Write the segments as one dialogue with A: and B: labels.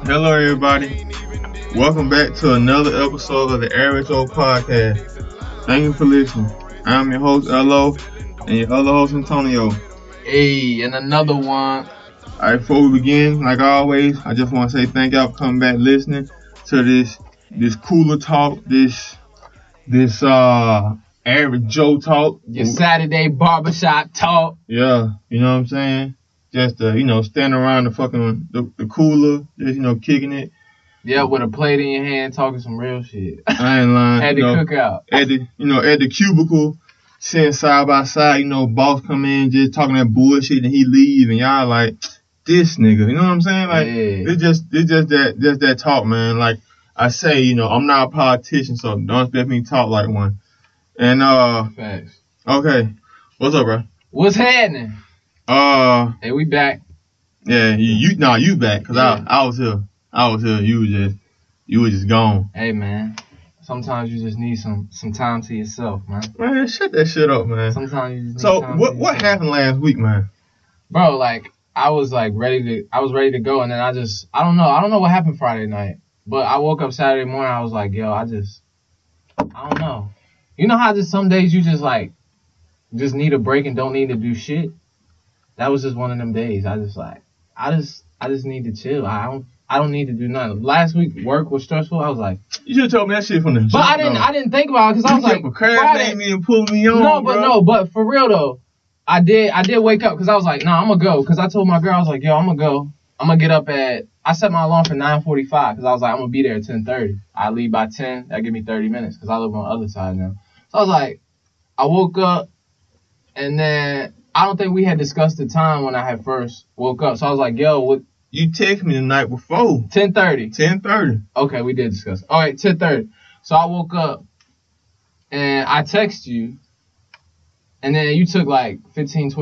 A: Hello, everybody. Welcome back to another episode of the Average Old Podcast. Thank you for listening. I'm your host, LO, and your other host, Antonio.
B: Hey, and another one.
A: Alright, before we begin, like always, I just want to say thank y'all for coming back listening to this cooler talk, this average Joe talk.
B: Your Saturday barbershop talk.
A: Yeah, you know what I'm saying? Just standing around the cooler, just kicking it.
B: Yeah, with a plate in your hand, talking some real shit.
A: I ain't lying.
B: At the cookout.
A: At the cubicle, sitting side by side, boss come in just talking that bullshit and he leave and y'all like, this nigga, you know what I'm saying? Like,
B: yeah.
A: it's just that talk, man. Like I say, I'm not a politician, so don't expect me to talk like one. And
B: Facts.
A: Okay, what's up, bro?
B: What's happening?
A: Hey,
B: we back.
A: Yeah, you back because I was here. You were just gone.
B: Hey, man. Sometimes you just need some time to yourself, man.
A: Man, shut that shit up, man.
B: Sometimes you just need
A: so
B: time
A: what happened last week, man?
B: Bro, like I was ready to go, and then I don't know what happened Friday night, but I woke up Saturday morning. I was like, yo, I don't know. You know how just some days you just need a break and don't need to do shit. That was just one of them days. I just need to chill. I don't need to do nothing. Last week work was stressful. I was like,
A: you should have told me that shit from the jump.
B: But I didn't think about it because I was like,
A: procrastinating me and pulling me on.
B: But for real though, I did wake up because I was like, nah, I'm gonna go. Because I told my girl, I was like, yo, I'm gonna go. I'm gonna get up I set my alarm for 9:45 because I was like, I'm gonna be there at 10:30. I leave by 10. That give me 30 minutes because I live on the other side now. So I was like, I woke up and then I don't think we had discussed the time when I had first woke up. So I was like, yo, what?
A: You texted me the night before.
B: 10:30.
A: 10:30.
B: Okay, we did discuss. All right, 10:30. So I woke up and I texted you. And then you took like 15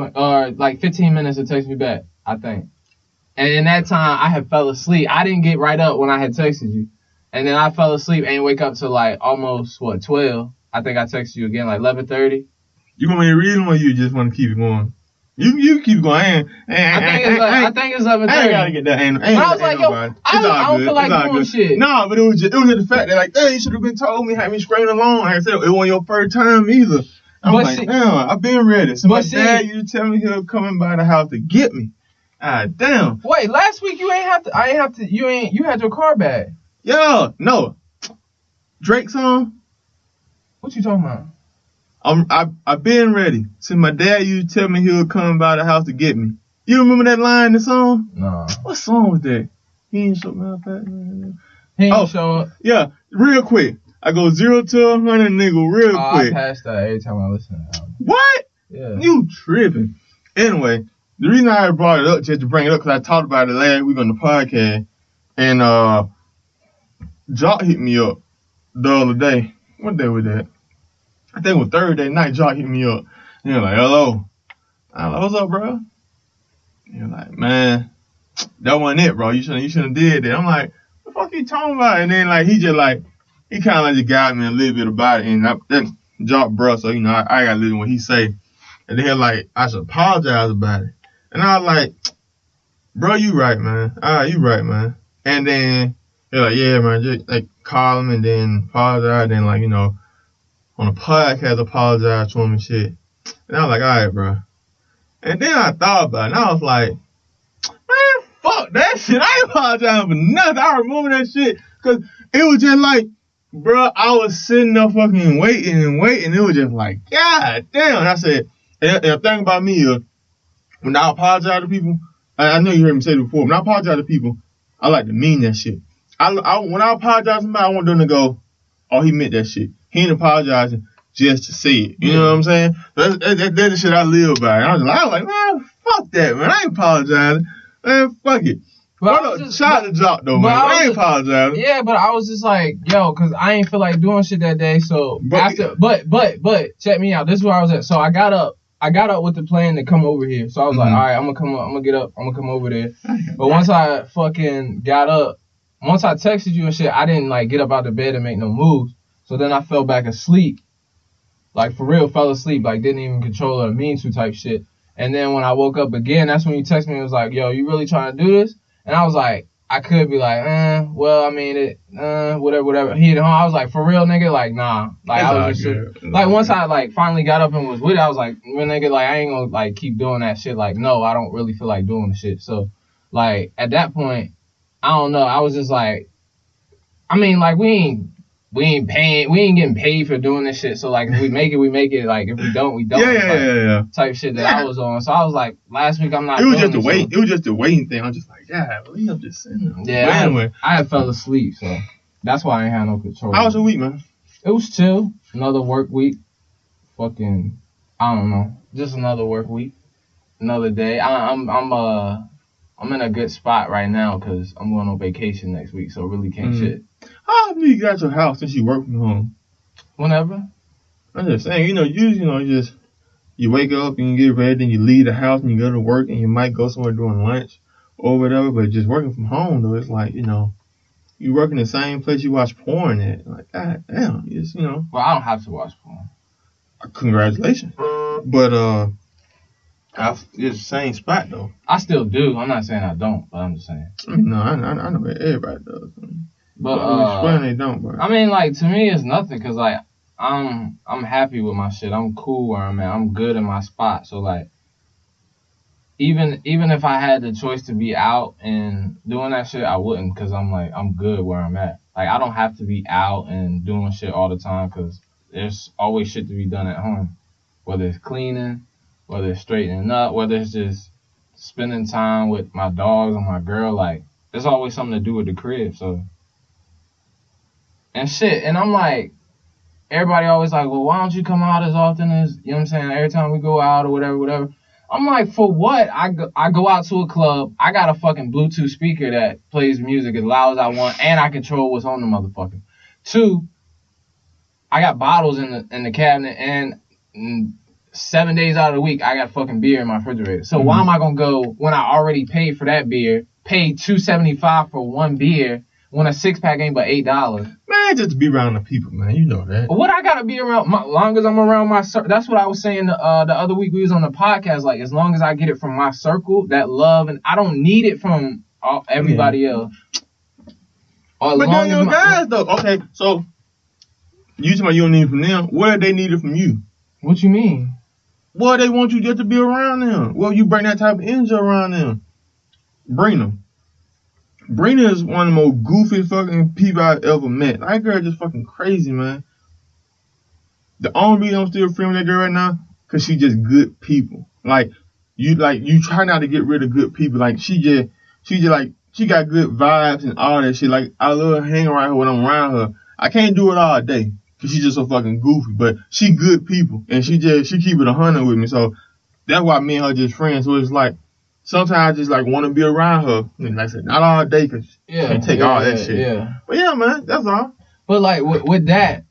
B: minutes to text me back, I think. And in that time, I had fell asleep. I didn't get right up when I had texted you. And then I fell asleep and wake up to like almost, 12. I think I texted you again, like 11:30.
A: You want me to read them or you just want to keep it going? You keep going.
B: I think it's 11:30.
A: I ain't gotta get that.
B: I was like, yo, I don't feel like doing shit.
A: No, but it was just the fact that like, hey, you should have been told me, had me screaming along. Like I said, it wasn't your first time either. I'm like, damn, I've been ready. So my dad, you tell me he'll coming by the house to get me. Ah, damn.
B: Wait, last week you had your car back.
A: Yeah, no. Drake song?
B: What you talking about?
A: I've been ready. Since my dad used to tell me he'll come by the house to get me. You remember that line in the song?
B: No.
A: What song was that? He ain't show me up.
B: He ain't show up.
A: Yeah, real quick. I go 0 to 100, nigga, real quick.
B: I pass that every time I listen to the album.
A: What?
B: Yeah.
A: You tripping. Anyway, the reason I brought it up, just to bring it up, because I talked about it last week on the podcast, and Jock hit me up the other day. What day was that? I think it was Thursday night. Jock hit me up. He was like, hello. I'm like, what's up, bro? He was like, man, that wasn't it, bro. You shouldn't have did that. I'm like, what the fuck you talking about? And then, like, he kind of like just guided me a little bit about it. And then Jock, bro, so, I got to listen to what he say. And then, like, I should apologize about it. And I was like, bro, you right, man. You right, man. And then, they're like, yeah, man, just, like, call him and then apologize. And then, like, on the podcast, apologize to him and shit. And I was like, all right, bro. And then I thought about it, and I was like, man, fuck that shit. I ain't apologizing for nothing. I remember that shit. Because it was just like, bro, I was sitting there fucking waiting. It was just like, God damn. And I said, and the thing about me is, when I apologize to people, I know you heard me say it before, when I apologize to people, I like to mean that shit. When I apologize to somebody, I want them to go, oh, he meant that shit. He ain't apologizing just to say it. You know what I'm saying? That's the shit I live by. And I was like, man, fuck that, man. I ain't apologizing. Man, fuck it. Shout out to Jock, though, man. I ain't apologizing.
B: Yeah, but I was just like, yo, because I ain't feel like doing shit that day. So, but check me out. This is where I was at. So, I got up with the plan to come over here. So, I was like, all right, I'm going to come up. I'm going to get up. I'm going to come over there. But once I fucking got up, once I texted you and shit, I didn't, like, get up out of bed and make no moves. So then I fell back asleep. Like, for real, fell asleep. Like, didn't even control or mean to type shit. And then when I woke up again, that's when you texted me and was like, yo, you really trying to do this? And I was like, I could be like, well, I mean, whatever. He at home. I was like, for real, nigga, like, nah. Like, I was just, like, once I, like, finally got up and was with it, I was like, well, nigga, like, I ain't gonna, like, keep doing that shit. Like, no, I don't really feel like doing the shit. So, like, at that point, I don't know. I was just like, I mean, like, we ain't getting paid for doing this shit. So, like, if we make it, we make it. Like, if we don't, we don't.
A: Yeah.
B: Type shit that I was on. So I was like, last week I'm not.
A: It was just a wait. It was just a waiting thing. I'm just like, yeah, I'm just sitting there.
B: Yeah.
A: But anyway,
B: I had fell asleep, so that's why I ain't had no control.
A: How was your week, man?
B: It was chill. Another work week. Fucking, I don't know. Just another work week. Another day. I'm in a good spot right now because I'm going on vacation next week, so really can't shit.
A: How do you got your house since you work from home?
B: Whenever.
A: I'm just saying, you wake up and you get ready, then you leave the house and you go to work and you might go somewhere during lunch or whatever, but just working from home though, it's like, you work in the same place you watch porn at. Like, god damn,
B: Well, I don't have to watch porn.
A: Congratulations. But it's the same spot though.
B: I still do. I'm not saying I don't, but I'm just saying.
A: I mean, no, I know that everybody does.
B: But
A: they don't, bro.
B: I mean, like, to me, it's nothing because, like, I'm happy with my shit. I'm cool where I'm at. I'm good in my spot. So, like, even if I had the choice to be out and doing that shit, I wouldn't because I'm good where I'm at. Like, I don't have to be out and doing shit all the time because there's always shit to be done at home. Whether it's cleaning, whether it's straightening up, whether it's just spending time with my dogs and my girl. Like, there's always something to do with the crib. So, and shit. And I'm like, everybody always like, well, why don't you come out as often as, you know what I'm saying, every time we go out or whatever. I'm like, for what? I go out to a club, I got a fucking Bluetooth speaker that plays music as loud as I want, and I control what's on the motherfucker. 2, I got bottles in the cabinet, and 7 days out of the week, I got fucking beer in my refrigerator. So why am I gonna go when I already paid for that beer, paid $2.75 for one beer, when a 6-pack ain't but $8?
A: Man, just to be around the people, man. You know that.
B: What I gotta be around, long as I'm around my circle. That's what I was saying the other week we was on the podcast. Like, as long as I get it from my circle, that love, and I don't need it from everybody else.
A: But then your guys, though. Okay, so you talking about you don't need it from them. What do they need it from you?
B: What you mean?
A: Well, they want you just to be around them. Well, you bring that type of energy around them. Bring them. Brina is one of the most goofy fucking people I've ever met. That girl just fucking crazy, man. The only reason I'm still friends with that girl right now, cause she just good people. You try not to get rid of good people. Like, she got good vibes and all that shit. Like, I love hanging around her when I'm around her. I can't do it all day, cause she's just so fucking goofy. But she good people, and she keep it 100 with me. So that's why me and her just friends. So it's like, sometimes I just like want to be around her. And like I said, not all day, cause she can't take all that shit. Yeah. But yeah, man, that's all.
B: But like with that,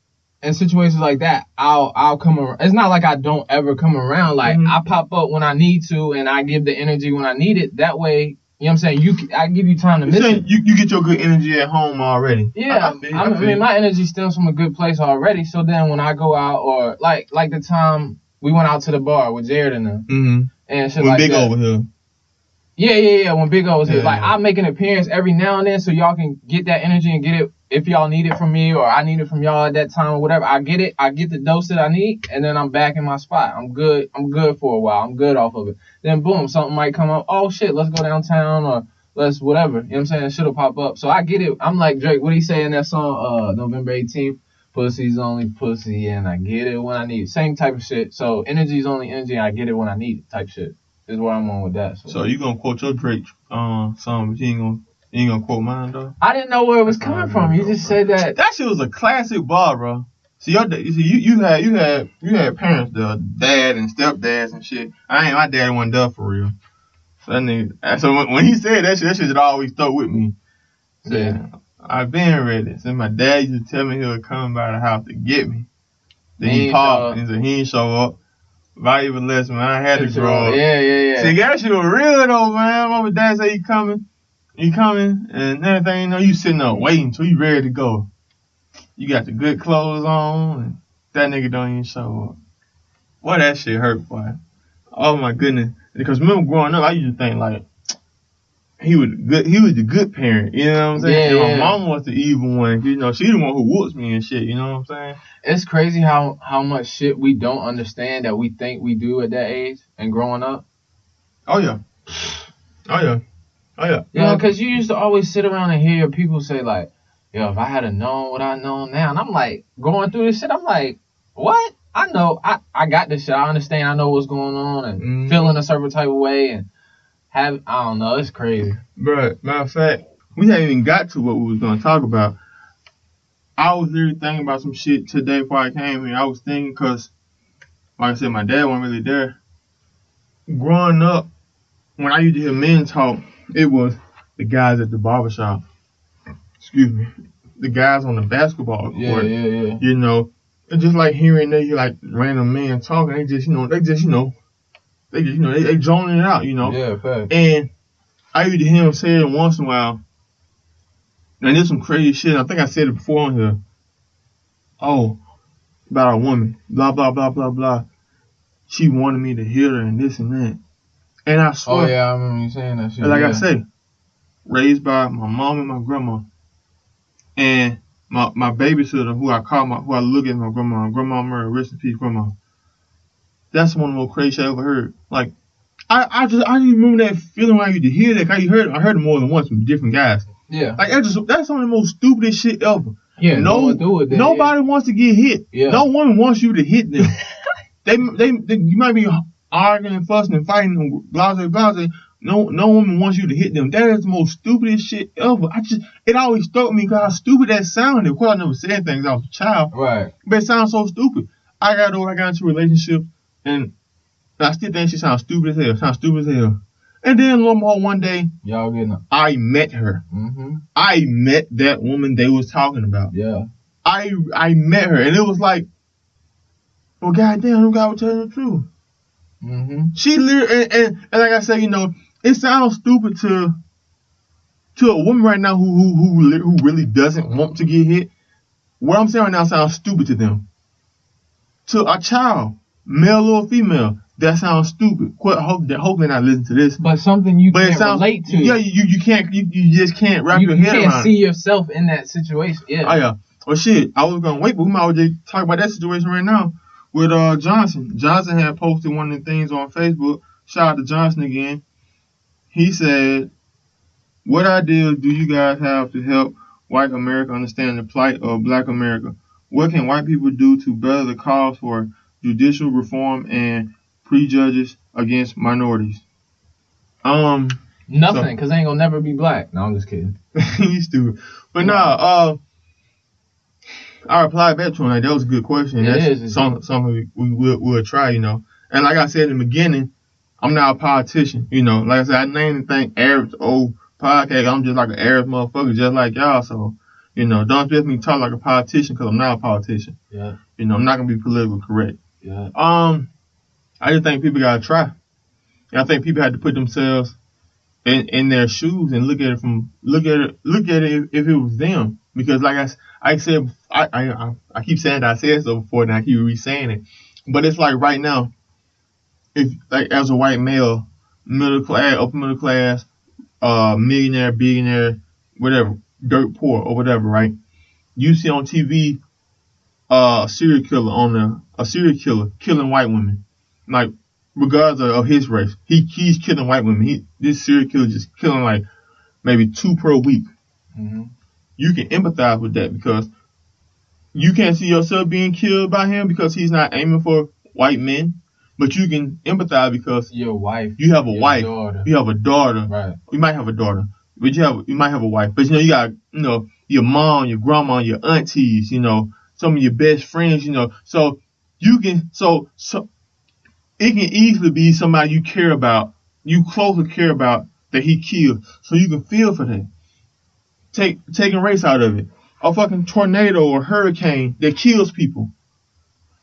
B: in situations like that, I'll come around. It's not like I don't ever come around. Like, I pop up when I need to, and I give the energy when I need it. That way, you know what I'm saying? I give you time to miss it.
A: You get your good energy at home already.
B: Yeah, I mean, my energy stems from a good place already. So then when I go out, or like the time we went out to the bar with Jared and them, and shit
A: when
B: like
A: Big
B: that.
A: over here.
B: Yeah. When Big O was here, like, I make an appearance every now and then so y'all can get that energy and get it if y'all need it from me or I need it from y'all at that time or whatever. I get it. I get the dose that I need, and then I'm back in my spot. I'm good for a while. I'm good off of it. Then boom, something might come up. Oh shit, let's go downtown or let's whatever. You know what I'm saying? Shit'll pop up. So I get it. I'm like Drake. What do he say in that song? November 18th. Pussy's only pussy, and I get it when I need it. Same type of shit. So energy's only energy, and I get it when I need it. Type shit. Is where I'm on with that.
A: So you gonna quote your Drake song, but you ain't gonna quote mine though?
B: I didn't know where it was coming from. You just said that.
A: That shit was a classic bar, bro. See, you had parents, the dad and stepdads and shit. My dad wasn't there for real. So that nigga, so when he said that shit had always stuck with me. So, yeah. I've been ready. So my dad used to tell me he would come by the house to get me. Then he called and said he ain't show up. Valuable lesson, man. I had to grow up.
B: Yeah.
A: See, that shit was real though, man. Mama and dad say he coming, and everything, you sitting there waiting until you ready to go. You got the good clothes on, and that nigga don't even show up. Boy, that shit hurt, boy. Oh my goodness. Because remember growing up, I used to think like he was the good parent, you know what I'm saying?
B: Yeah,
A: and my mom was the evil one, you know, she the one who whoops me and shit, you know what I'm saying?
B: It's crazy how much shit we don't understand that we think we do at that age and growing up.
A: Oh yeah.
B: You know, because you used to always sit around and hear people say like, yo, if I had known what I know now, and I'm like, going through this shit, I'm like, what? I know, I got this shit, I understand, I know what's going on, and feeling a certain type of way, and I don't know, it's crazy.
A: Bruh, matter of fact, we haven't even got to what we was going to talk about. I was literally thinking about some shit today before I came here. I was thinking because, like I said, my dad wasn't really there. Growing up, when I used to hear men talk, it was the guys at the barbershop. Excuse me. The guys on the basketball court.
B: Yeah.
A: You know, it's just like hearing they hear like random men talking. They droning it out, you know.
B: Yeah, fact.
A: And I used to hear him say it once in a while. And there's some crazy shit. I think I said it before on here. Oh, about a woman. Blah, blah, blah, blah, blah. She wanted me to hit her and this and that. And I swear.
B: Oh, yeah, I remember you saying that shit.
A: Like I say, raised by my mom and my grandma. And my babysitter, who I look at my Grandma Murray, rest in peace, Grandma. That's one of the most crazy shit I ever heard. Like, I just remember that feeling when I used to hear that. I heard it more than once from different guys.
B: Yeah.
A: Like, that's some of the most stupidest shit ever.
B: Yeah, nobody
A: wants to get hit.
B: Yeah.
A: No one wants you to hit them. they you might be arguing and fussing and fighting and blah blah blah. No woman wants you to hit them. That is the most stupidest shit ever. It always struck me because how stupid that sounded. Of course, I never said things. I was a child.
B: Right.
A: But it sounds so stupid. I got into a relationship and I still think she sounds stupid as hell. And then lo and behold, one day,
B: y'all getting up.
A: I met her.
B: Mm-hmm.
A: I met that woman they was talking about.
B: Yeah.
A: I met her, and it was like, well, goddamn, them guy was telling the truth.
B: Mm-hmm.
A: She literally, and like I said, you know, it sounds stupid to a woman right now who really doesn't want to get hit. What I'm saying right now sounds stupid to them. To a child, male or female, that sounds stupid. Hopefully not listen to this.
B: But something you can't relate to.
A: Yeah, you can't. You just can't wrap your head around.
B: You can't see yourself in that situation. Yeah.
A: Oh yeah. Well, shit, I was gonna wait, but we might as well just talk about that situation right now with Johnson. Johnson had posted one of the things on Facebook. Shout out to Johnson again. He said, "What ideas do you guys have to help white America understand the plight of Black America? What can white people do to better the cause for judicial reform and prejudice against minorities?"
B: Nothing, because they ain't gonna never be black. No, I'm just kidding.
A: You stupid. But I replied back to him like that was a good question. That's something we'll try, you know. And like I said in the beginning, I'm not a politician, you know. Like I said, I named the thing average old podcast. I'm just like an average motherfucker, just like y'all. So, you know, don't expect me to talk like a politician because I'm not a politician.
B: Yeah.
A: You know, I'm not gonna be politically correct.
B: Yeah.
A: I just think people gotta try. And I think people had to put themselves in their shoes and look at it if it was them. Because like I said, I keep saying that I said so before, and I keep re-saying it. But it's like right now, if like as a white male, middle class, upper middle class, millionaire, billionaire, whatever, dirt poor or whatever, right? You see on TV a serial killer killing white women, like regardless of his race, he's killing white women. This serial killer just killing like maybe 2 per week.
B: Mm-hmm.
A: You can empathize with that because you can't see yourself being killed by him because he's not aiming for white men. But you can empathize because
B: your wife,
A: you have a wife,
B: daughter.
A: You have a daughter,
B: right?
A: You might have a daughter, but you might have a wife. But you got your mom, your grandma, your aunties, some of your best friends, So you can so it can easily be somebody you care about, you closely care about that he killed, so you can feel for that. Taking race out of it. A fucking tornado or hurricane that kills people.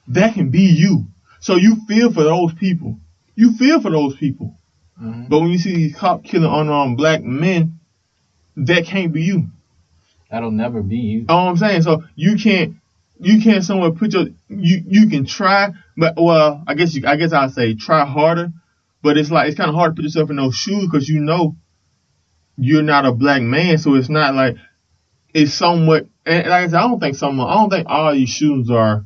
A: That can be you. So you feel for those people. Mm-hmm. But when you see these cops killing unarmed black men, that can't be you.
B: That'll never be you.
A: You know what I'm saying? So you can't somewhere put you can try, but well, I guess I'll say try harder, But it's like it's kind of hard to put yourself in those shoes because you know you're not a black man, so it's not like it's somewhat. And like I said, I don't think all these shoes are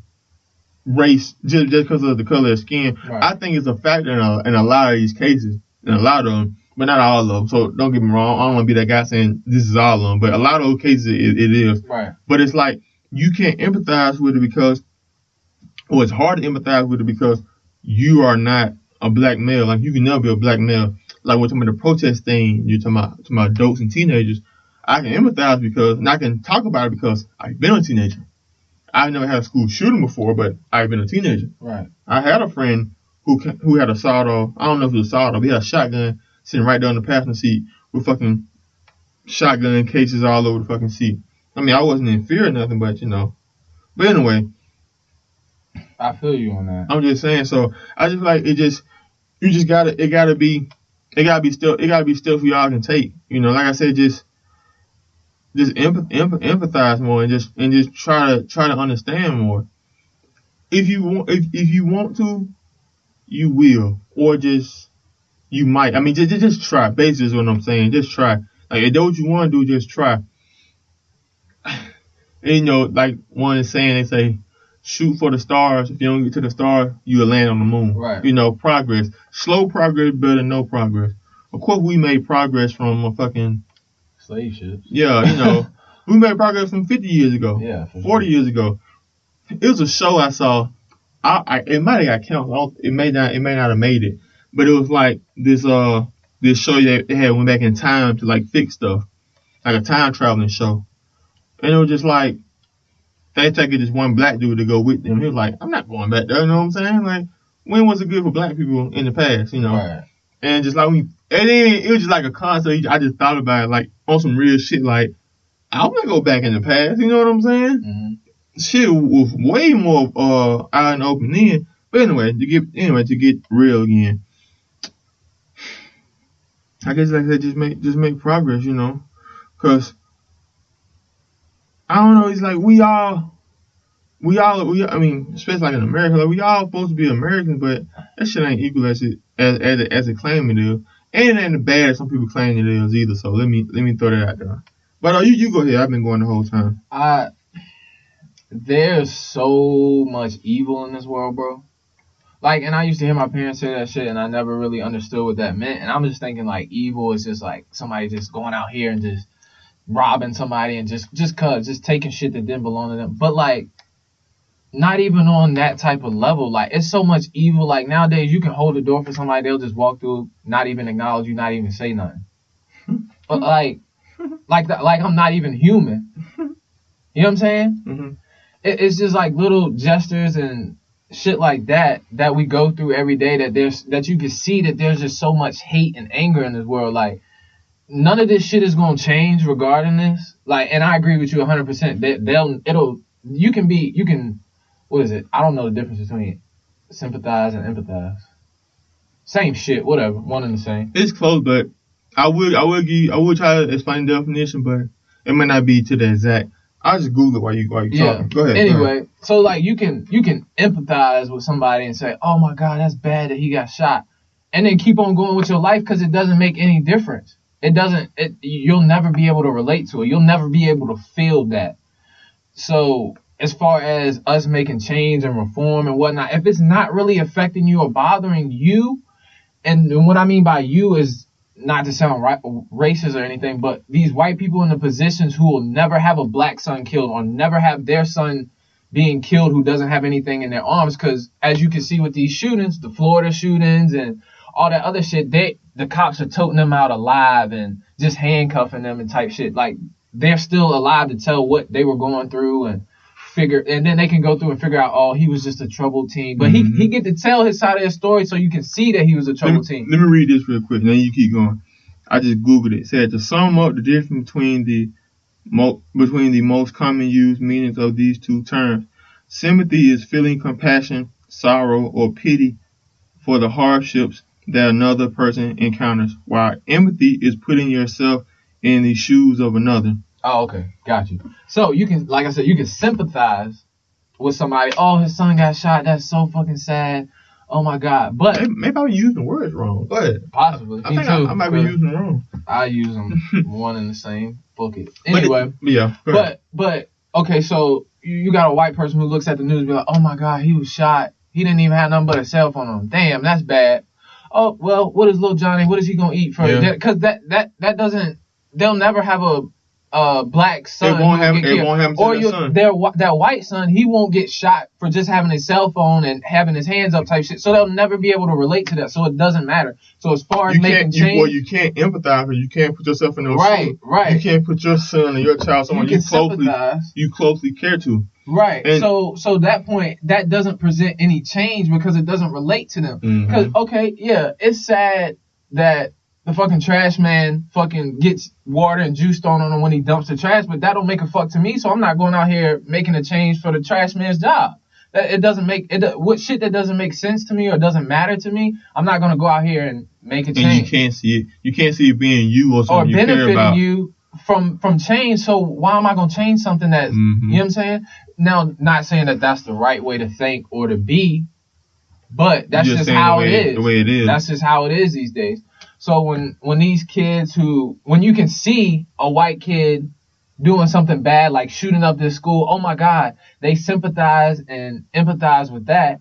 A: race just because of the color of skin.
B: Right.
A: I think it's a factor in a lot of these cases, in a lot of them, but not all of them. So don't get me wrong. I don't want to be that guy saying this is all of them, but a lot of those cases it is.
B: Right.
A: But it's like you can't empathize with it because, or it's hard to empathize with it because you are not a black male. Like you can never be a black male. Like when talking about the protest thing, you're talking about adults and teenagers. I can empathize because, and I can talk about it because I've been a teenager. I've never had a school shooting before, but I've been a teenager.
B: Right.
A: I had a friend who had a sawed-off. I don't know if it was sawed-off. He had a shotgun sitting right down the passenger seat with fucking shotgun cases all over the fucking seat. I mean, I wasn't in fear or nothing, but you know. But anyway,
B: I feel you on that.
A: I'm just saying. So I just like it. It gotta be still for y'all can take. You know, like I said, just empathize more and just try to understand more. If you want to, you will, or just you might. I mean, just try. Basically, is what I'm saying. Just try. Like if that's what you want to do, just try. And, you know, like one is saying, they say, shoot for the stars. If you don't get to the star, you'll land on the moon.
B: Right.
A: You know, progress. Slow progress better than no progress. Of course, we made progress from a fucking
B: slave ships.
A: Yeah, you know, we made progress from 50 years ago.
B: Yeah,
A: 40 years ago. It was a show I saw. It might have got canceled. It may not have made it. But it was like this show that they had went back in time to like fix stuff, like a time traveling show. And it was just like they taking this one black dude to go with them. He was like, I'm not going back there. You know what I'm saying? Like, when was it good for black people in the past? You know.
B: Right.
A: And just like it was just like a concept. I just thought about it like on some real shit. Like, I want to go back in the past. You know what I'm saying?
B: Mm-hmm.
A: Shit was way more out and open then. But anyway, to get real again. I guess like I said, just make progress. You know, cause I don't know. It's like we all. I mean, especially like in America, like we all supposed to be Americans, but that shit ain't equal as it claim it is, and it ain't as bad as some people claim it is either. So let me throw that out there. But you go ahead. I've been going the whole time.
B: There's so much evil in this world, bro. Like, and I used to hear my parents say that shit, and I never really understood what that meant. And I'm just thinking like evil is just like somebody just going out here and just robbing somebody and just taking shit that didn't belong to them. But like, not even on that type of level. Like, it's so much evil. Like, nowadays, you can hold the door for somebody, they'll just walk through, not even acknowledge you, not even say nothing. But like I'm not even human. You know what I'm saying?
A: Mm-hmm.
B: It's just like little gestures and shit like that we go through every day that you can see that there's just so much hate and anger in this world. Like, none of this shit is gonna change regarding this. Like, and I agree with you 100%. You can. What is it? I don't know the difference between sympathize and empathize. Same shit, whatever. One and the same.
A: It's close, but I will try to explain the definition, but it may not be to the exact. I'll just Google it while you talking. Go ahead.
B: Anyway, so like you can empathize with somebody and say, oh my God, that's bad that he got shot, and then keep on going with your life because it doesn't make any difference. You'll never be able to relate to it. You'll never be able to feel that. So, as far as us making change and reform and whatnot, if it's not really affecting you or bothering you, and what I mean by you is not to sound racist or anything, but these white people in the positions who will never have a black son killed or never have their son being killed who doesn't have anything in their arms, because as you can see with these shootings, the Florida shootings and all that other shit, the cops are toting them out alive and just handcuffing them and type shit. Like, they're still alive to tell what they were going through and then they can go through and figure out, oh, he was just a troubled teen. But he get to tell his side of his story so you can see that he was a troubled teen.
A: Let me read this real quick, then you keep going. I just Googled it. It said, to sum up the difference between the most common used meanings of these two terms, sympathy is feeling compassion, sorrow, or pity for the hardships that another person encounters, while empathy is putting yourself in the shoes of another.
B: Oh, okay. Got you. So you can, like I said, you can sympathize with somebody. Oh, his son got shot. That's so fucking sad. oh my God. But
A: maybe I'm using the words wrong. Go ahead.
B: Possibly.
A: I think I might be using them wrong.
B: I use them one in the same bucket. Anyway.
A: Yeah.
B: But okay, so you got a white person who looks at the news and be like, oh my God, he was shot. He didn't even have nothing but a cell phone on him. Damn, that's bad. Oh, well, what is little Johnny? What is he going to eat for? Because that doesn't, they'll never have a black son.
A: It won't happen to their son.
B: That white son, he won't get shot for just having his cell phone and having his hands up type shit. So they'll never be able to relate to that. So it doesn't matter. So as far as making change.
A: You can't empathize because you can't put yourself in those shoes.
B: Right.
A: You can't put your son or your child, someone you closely care to.
B: Right. And so that point, that doesn't present any change because it doesn't relate to them. Because, okay, yeah, it's sad that the fucking trash man fucking gets water and juice thrown on him when he dumps the trash, but that don't make a fuck to me, so I'm not going out here making a change for the trash man's job. It doesn't make it. What shit that doesn't make sense to me or doesn't matter to me, I'm not gonna go out here and make a change.
A: And you can't see it. You can't see it being you or something
B: or
A: you care about.
B: Benefiting you from change. So why am I gonna change something that you know what I'm saying? Now, not saying that that's the right way to think or to be, but that's just how it is.
A: The way it is.
B: That's just how it is these days. So when these kids when you can see a white kid doing something bad, like shooting up this school, oh my God, they sympathize and empathize with that.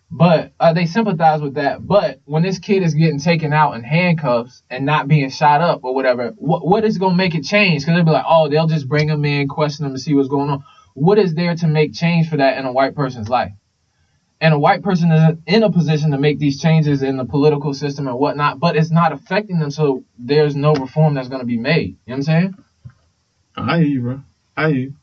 B: But But when this kid is getting taken out in handcuffs and not being shot up or whatever, what is going to make it change? Because they'll be like, oh, they'll just bring him in, question him to see what's going on. What is there to make change for that in a white person's life? And a white person is in a position to make these changes in the political system and whatnot, but it's not affecting them, so there's no reform that's going to be made. You know what I'm saying?
A: I hear you, bro. I hear you.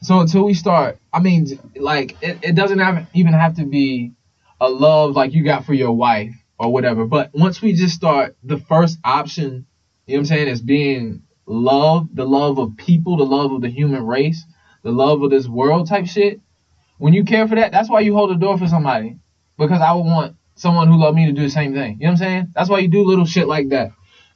B: So until we start, I mean, like, it doesn't even have to be a love like you got for your wife or whatever, but once we just start, the first option, you know what I'm saying, is being love, the love of people, the love of the human race, the love of this world type shit. When you care for that, that's why you hold the door for somebody. Because I would want someone who loved me to do the same thing. You know what I'm saying? That's why you do little shit like that.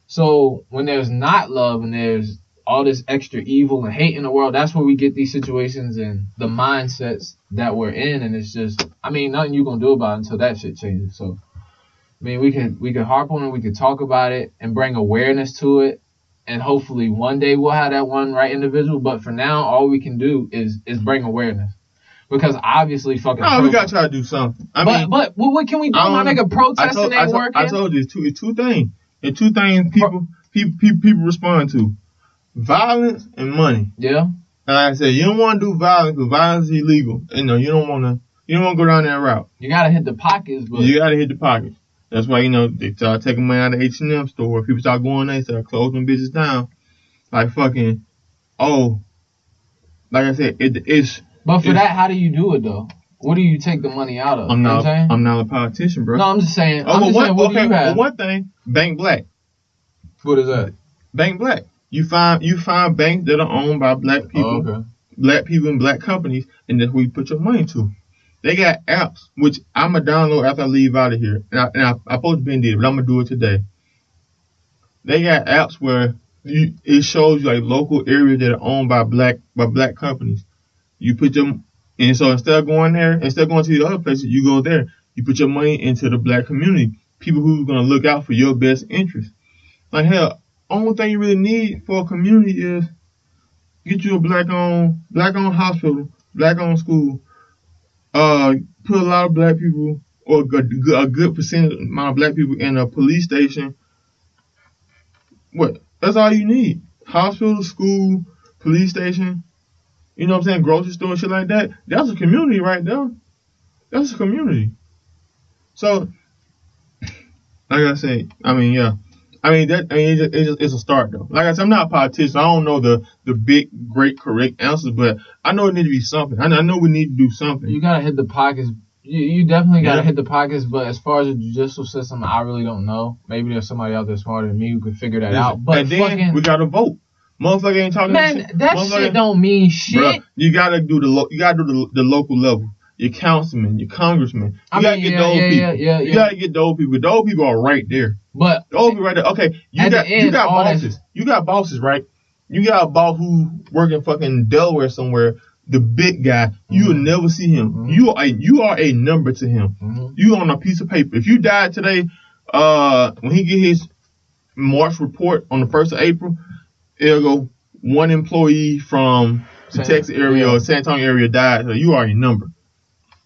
B: So when there's not love and there's all this extra evil and hate in the world, that's where we get these situations and the mindsets that we're in. And it's just, I mean, nothing you gonna do about it until that shit changes. So, I mean, we could harp on it, we could talk about it and bring awareness to it. And hopefully one day we'll have that one right individual. But for now, all we can do is bring awareness. Because obviously fucking...
A: No, we got to try to do something.
B: But what can we do? My nigga, protesting ain't working.
A: I told you, it's two things. It's two things people respond to. Violence and money.
B: Yeah.
A: And like I said, you don't want to do violence because violence is illegal. You know, you don't want to go down that route.
B: You got to hit the pockets, but...
A: You got to hit the pockets. That's why, you know, they start taking money out of the H&M store. People start going there, start closing bitches down. Like fucking, like I said, it's...
B: But for that, how do you do it, though? What do you take the money out of?
A: I'm not a politician, bro.
B: No, I'm just saying.
A: What do you
B: have?
A: One thing, bank black.
B: What is that?
A: Bank black. You find banks that are owned by black people, black people and black companies, and that's where you put your money to. They got apps, which I'm going to download after I leave out of here. And I supposed to be did, but I'm going to do it today. They got apps where it shows you like local areas that are owned by black companies. You put them, and so instead of going to the other places, you go there. You put your money into the black community, people who's gonna look out for your best interest. Like hell, only thing you really need for a community is get you a black-owned hospital, black-owned school. Put a lot of black people or a good percentage amount of black people in a police station. What? That's all you need. Hospital, school, police station. You know what I'm saying? Grocery store, shit like that. That's a community right there. That's a community. So, like I say, it's a start though. Like I said, I'm not a politician. I don't know the big, great, correct answers, but I know it needs to be something. I know we need to do something.
B: You gotta hit the pockets. You definitely gotta hit the pockets. But as far as the judicial system, I really don't know. Maybe there's somebody out there smarter than me who could figure that out. But
A: and then we gotta vote. Motherfucker ain't talking.
B: Man, that shit don't mean shit.
A: Bruh, you gotta do the local level. Your councilman, your congressman. You gotta get those people. You gotta get those people. Those people are right there.
B: But
A: those people right there. Okay, you got bosses. You got bosses, right? You got a boss who working fucking Delaware somewhere, the big guy. You will never see him. You are a number to him. You on a piece of paper. If you died today, when he get his March report on the 1st of April, it'll go one employee from the Texas area or San Antonio area died. So you are a number.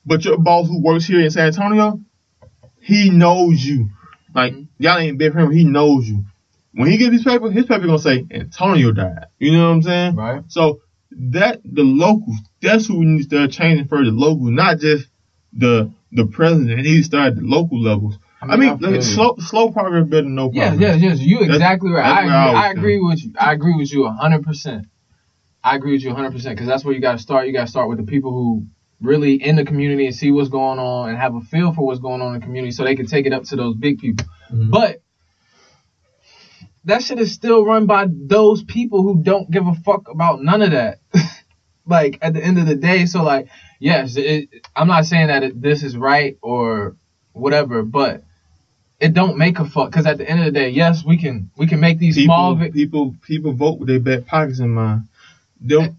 A: But your boss who works here in San Antonio, he knows you. Like, y'all ain't been for him. He knows you. When he gets his paper gonna say Antonio died. You know what I'm saying?
B: Right.
A: So the locals, that's who we need to start changing for, the locals, not just the president. He needs to start at the local levels. I mean slow progress better than no progress.
B: Yes. You exactly right. I agree with you. I agree with you 100%. I agree with you 100% because that's where you got to start. You got to start with the people who really in the community and see what's going on and have a feel for what's going on in the community so they can take it up to those big people. But that shit is still run by those people who don't give a fuck about none of that. Like, at the end of the day, so, like, yes, I'm not saying that this is right or whatever, but it don't make a fuck. Because at the end of the day, yes, we can make these
A: people vote with their back pockets in mind.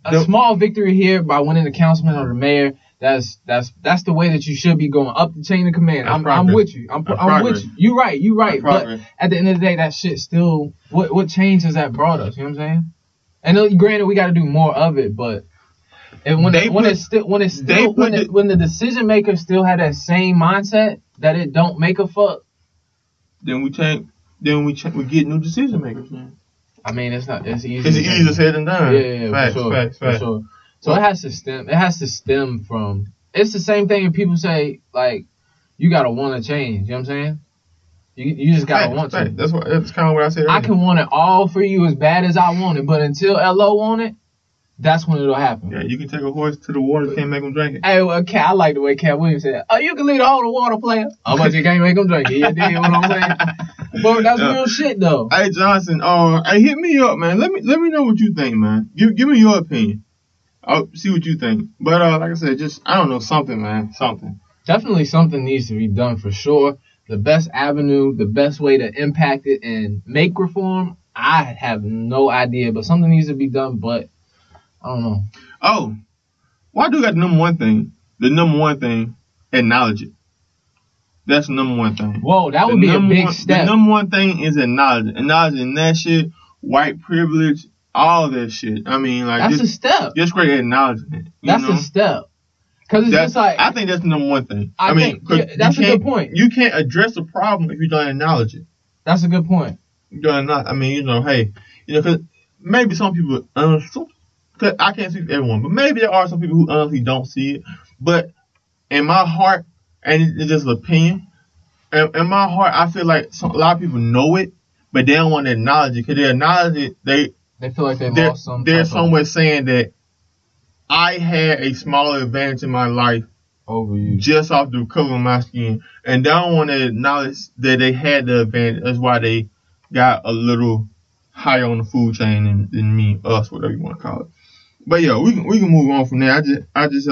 B: A small victory here by winning the councilman or the mayor. That's the way that you should be going up the chain of command. I'm with you. I'm with you. You right. But at the end of the day, that shit still. What change has that brought us? You know what I'm saying? And granted, we got to do more of it, but when the decision makers still have that same mindset that it don't make a fuck,
A: then we get new decision makers, man.
B: I mean, it's easy.
A: It's easier said than done.
B: Yeah, for sure. So it has to stem from. It's the same thing when people say, like, you gotta want to change. You know what I'm saying? You just gotta want to.
A: That's kind of what I said earlier.
B: I can want it all for you as bad as I want it, but until LO want it, that's when it'll happen.
A: Yeah, you can take a horse to the water, can't make him drink it.
B: Hey, well, I like the way Cat Williams said, you can leave the whole water, player. Oh, but you can't make him drink it. You dig what I'm saying? But that's real shit, though.
A: Hey, Johnson, hit me up, man. Let me know what you think, man. Give me your opinion. I'll see what you think. But like I said, just, I don't know, something, man. Something.
B: Definitely something needs to be done for sure. The best avenue, the best way to impact it and make reform, I have no idea. But something needs to be done, but I don't know.
A: Oh, well, I do got the number one thing. The number one thing, acknowledge it. That's the number one thing.
B: Whoa, that would be a big step.
A: The number one thing is acknowledge it. Acknowledging that shit, white privilege, all that shit. I mean, like,
B: that's a step.
A: Just great acknowledging it.
B: That's a step. Because it's just like,
A: I think that's the number one thing.
B: I mean, that's a good point.
A: You can't address a problem if you don't acknowledge it.
B: That's a good point.
A: You don't not. I mean, hey, because maybe some people, cause I can't speak for everyone, but maybe there are some people who honestly don't see it. But in my heart, and it's just an opinion, in my heart, I feel like a lot of people know it, but they don't want to acknowledge it. Because they acknowledge it,
B: they feel like they lost some.
A: They're somewhere saying that I had a smaller advantage in my life
B: over you
A: just off the color of my skin, and they don't want to acknowledge that they had the advantage. That's why they got a little higher on the food chain than me, us, whatever you want to call it. But yeah, we can move on from there. I just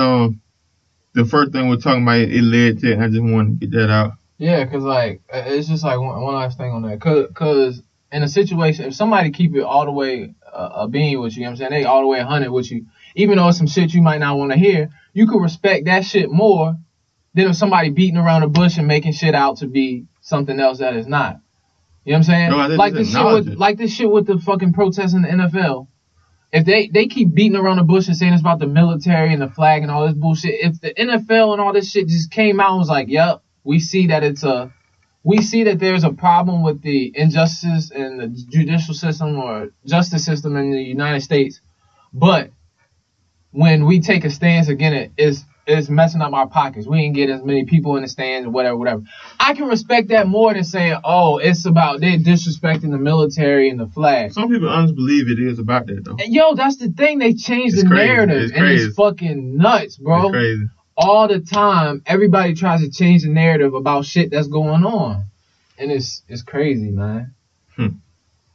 A: the first thing we're talking about, it led to it. I just wanted to get that out.
B: Yeah, cause like it's just like one last thing on that, cause in a situation, if somebody keep it all the way a bean with you, know what I'm saying, they all the way 100 with you, even though it's some shit you might not want to hear, you could respect that shit more than if somebody beating around the bush and making shit out to be something else that is not. You know what I'm saying?
A: No,
B: like this shit with the fucking protests in the NFL. If they keep beating around the bush and saying it's about the military and the flag and all this bullshit, if the NFL and all this shit just came out and was like, yep, we see that there's a problem with the injustice in the judicial system or justice system in the United States, but when we take a stance against it, it's messing up our pockets. We ain't get as many people in the stands or whatever. I can respect that more than saying, oh, it's about they're disrespecting the military and the flag.
A: Some people honestly believe it is about that, though.
B: And yo, that's the thing. They changed the narrative. And it's fucking nuts, bro.
A: It's crazy.
B: All the time, everybody tries to change the narrative about shit that's going on. And it's crazy, man.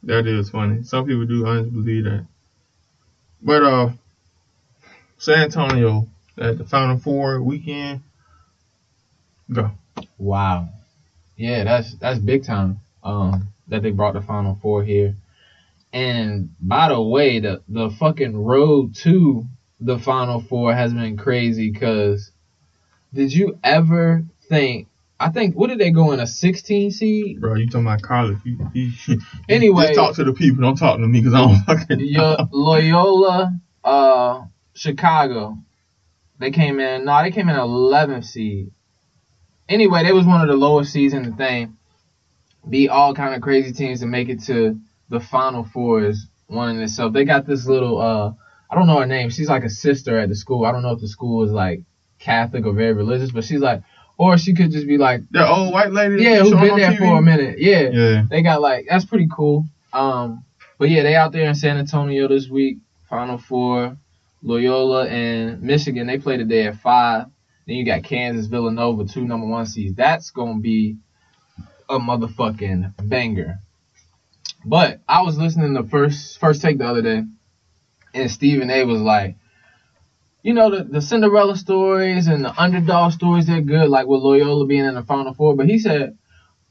A: That is funny. Some people do honestly believe that. But, San Antonio at the Final Four weekend. Go.
B: Wow. Yeah, that's big time. That they brought the Final Four here. And by the way, the fucking road to the Final Four has been crazy because did you ever think? I think what did they go in a 16 seed?
A: Bro, you talking about college?
B: Anyway,
A: just talk to the people. Don't talk to me because I don't fucking know.
B: Loyola, Chicago. They came in 11th seed. Anyway, they was one of the lowest seeds in the thing. Beat all kind of crazy teams to make it to the Final Fours. One in itself. They got this little I don't know her name. She's like a sister at the school. I don't know if the school is like Catholic or very religious, but she's like, or she could just be like
A: that old white lady.
B: Yeah, who's been there for a minute. Yeah.
A: Yeah.
B: They got like that's pretty cool. But yeah, they out there in San Antonio this week. Final Four. Loyola and Michigan, they play today at 5. Then you got Kansas, Villanova, 2 number 1 seeds. That's gonna be a motherfucking banger. But I was listening to first take the other day, and Stephen A was like, you know, the Cinderella stories and the underdog stories, they're good, like with Loyola being in the Final Four. But he said,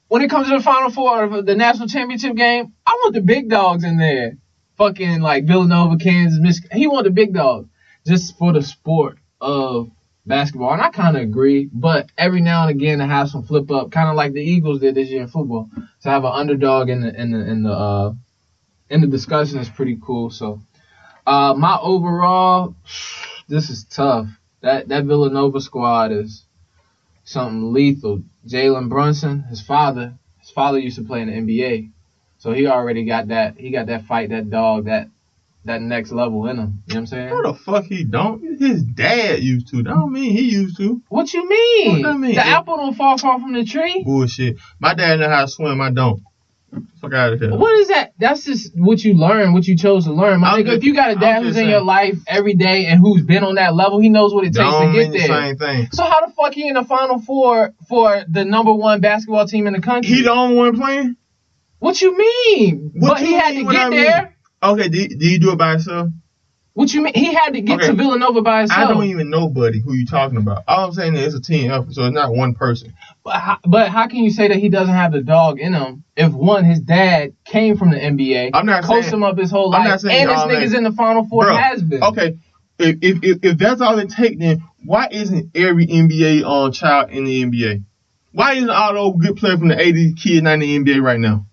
B: when it comes to the Final Four of the national championship game, I want the big dogs in there. Fucking like Villanova, Kansas, Michigan. He want the big dogs just for the sport of basketball. And I kind of agree. But every now and again to have some flip up, kind of like the Eagles did this year in football, to have an underdog in the discussion is pretty cool. So my overall, this is tough. That Villanova squad is something lethal. Jalen Brunson, his father used to play in the NBA. So he already got that. He got that fight, that dog, that next level in him. You know what I'm saying?
A: Who the fuck he don't? His dad used to. That don't mean he used to.
B: What you mean?
A: What that mean?
B: The apple don't fall far from the tree.
A: Bullshit. My dad know how to swim. I don't. Fuck out of here.
B: What is that? That's just what you learn, what you chose to learn. My nigga, if you got a dad who's in your life every day and who's been on that level, he knows what it takes to get there.
A: Same thing.
B: So how the fuck he in the Final Four for the number 1 basketball team in the country?
A: He the only one playing?
B: What you mean? But he had to get there.
A: Okay, did he do it by himself?
B: What you mean? He had to get to Villanova by himself.
A: I don't even know, buddy, who you talking about. All I'm saying is it's a team effort, so it's not one person.
B: But how can you say that he doesn't have the dog in him if, one, his dad came from the NBA, coached him up his whole life, and this nigga's in the Final Four has been.
A: Okay, if that's all it takes, then why isn't every NBA child in the NBA? Why isn't all those good players from the 80s kids not in the NBA right now?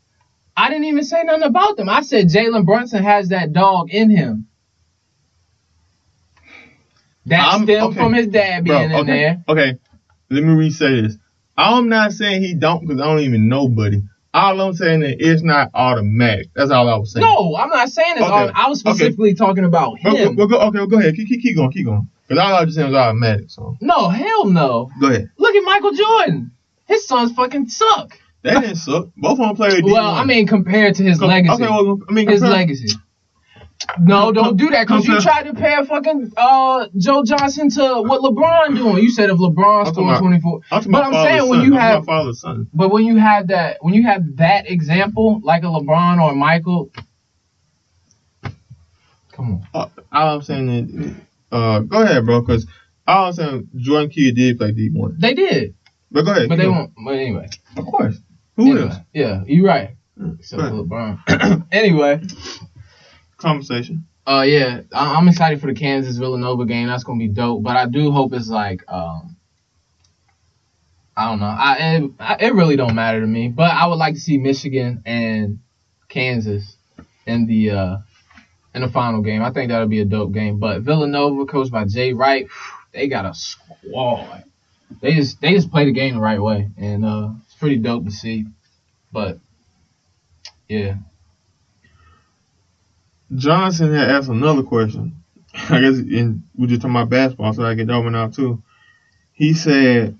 B: I didn't even say nothing about them. I said Jalen Brunson has that dog in him. That stemmed from his dad being in there.
A: Okay, let me re-say this. I'm not saying he don't because I don't even know, buddy. All I'm saying is it's not automatic. That's all I was saying.
B: No, I'm not saying it's automatic. I was specifically talking about him.
A: Go ahead. Keep going. Because all I was saying was automatic. So.
B: No, hell no.
A: Go ahead.
B: Look at Michael Jordan. His sons fucking suck.
A: They didn't suck. Both of them played D1.
B: Well, I mean, compared to his legacy.
A: Okay, well, I mean,
B: his legacy. No, don't do that because you tried to compare fucking Joe Johnson to what LeBron doing. You said if LeBron scored 24. But I'm saying when you have, but when you have that example like a LeBron or a Michael, come on.
A: All I'm saying is, go ahead, bro, because all I'm saying, Jordan Kid did play D1.
B: They did.
A: But go ahead.
B: But they won't. But anyway.
A: Of course. Who else?
B: Yeah, you're right. Except for LeBron. Anyway.
A: Conversation.
B: Yeah, I'm excited for the Kansas Villanova game. That's gonna be dope. But I do hope it's like, I don't know. It really don't matter to me. But I would like to see Michigan and Kansas in the final game. I think that'll be a dope game. But Villanova, coached by Jay Wright, they got a squad. They just play the game the right way, and it's pretty dope to see. But yeah.
A: Johnson had asked another question. I guess we just talking about basketball, so I get that one out too. He said,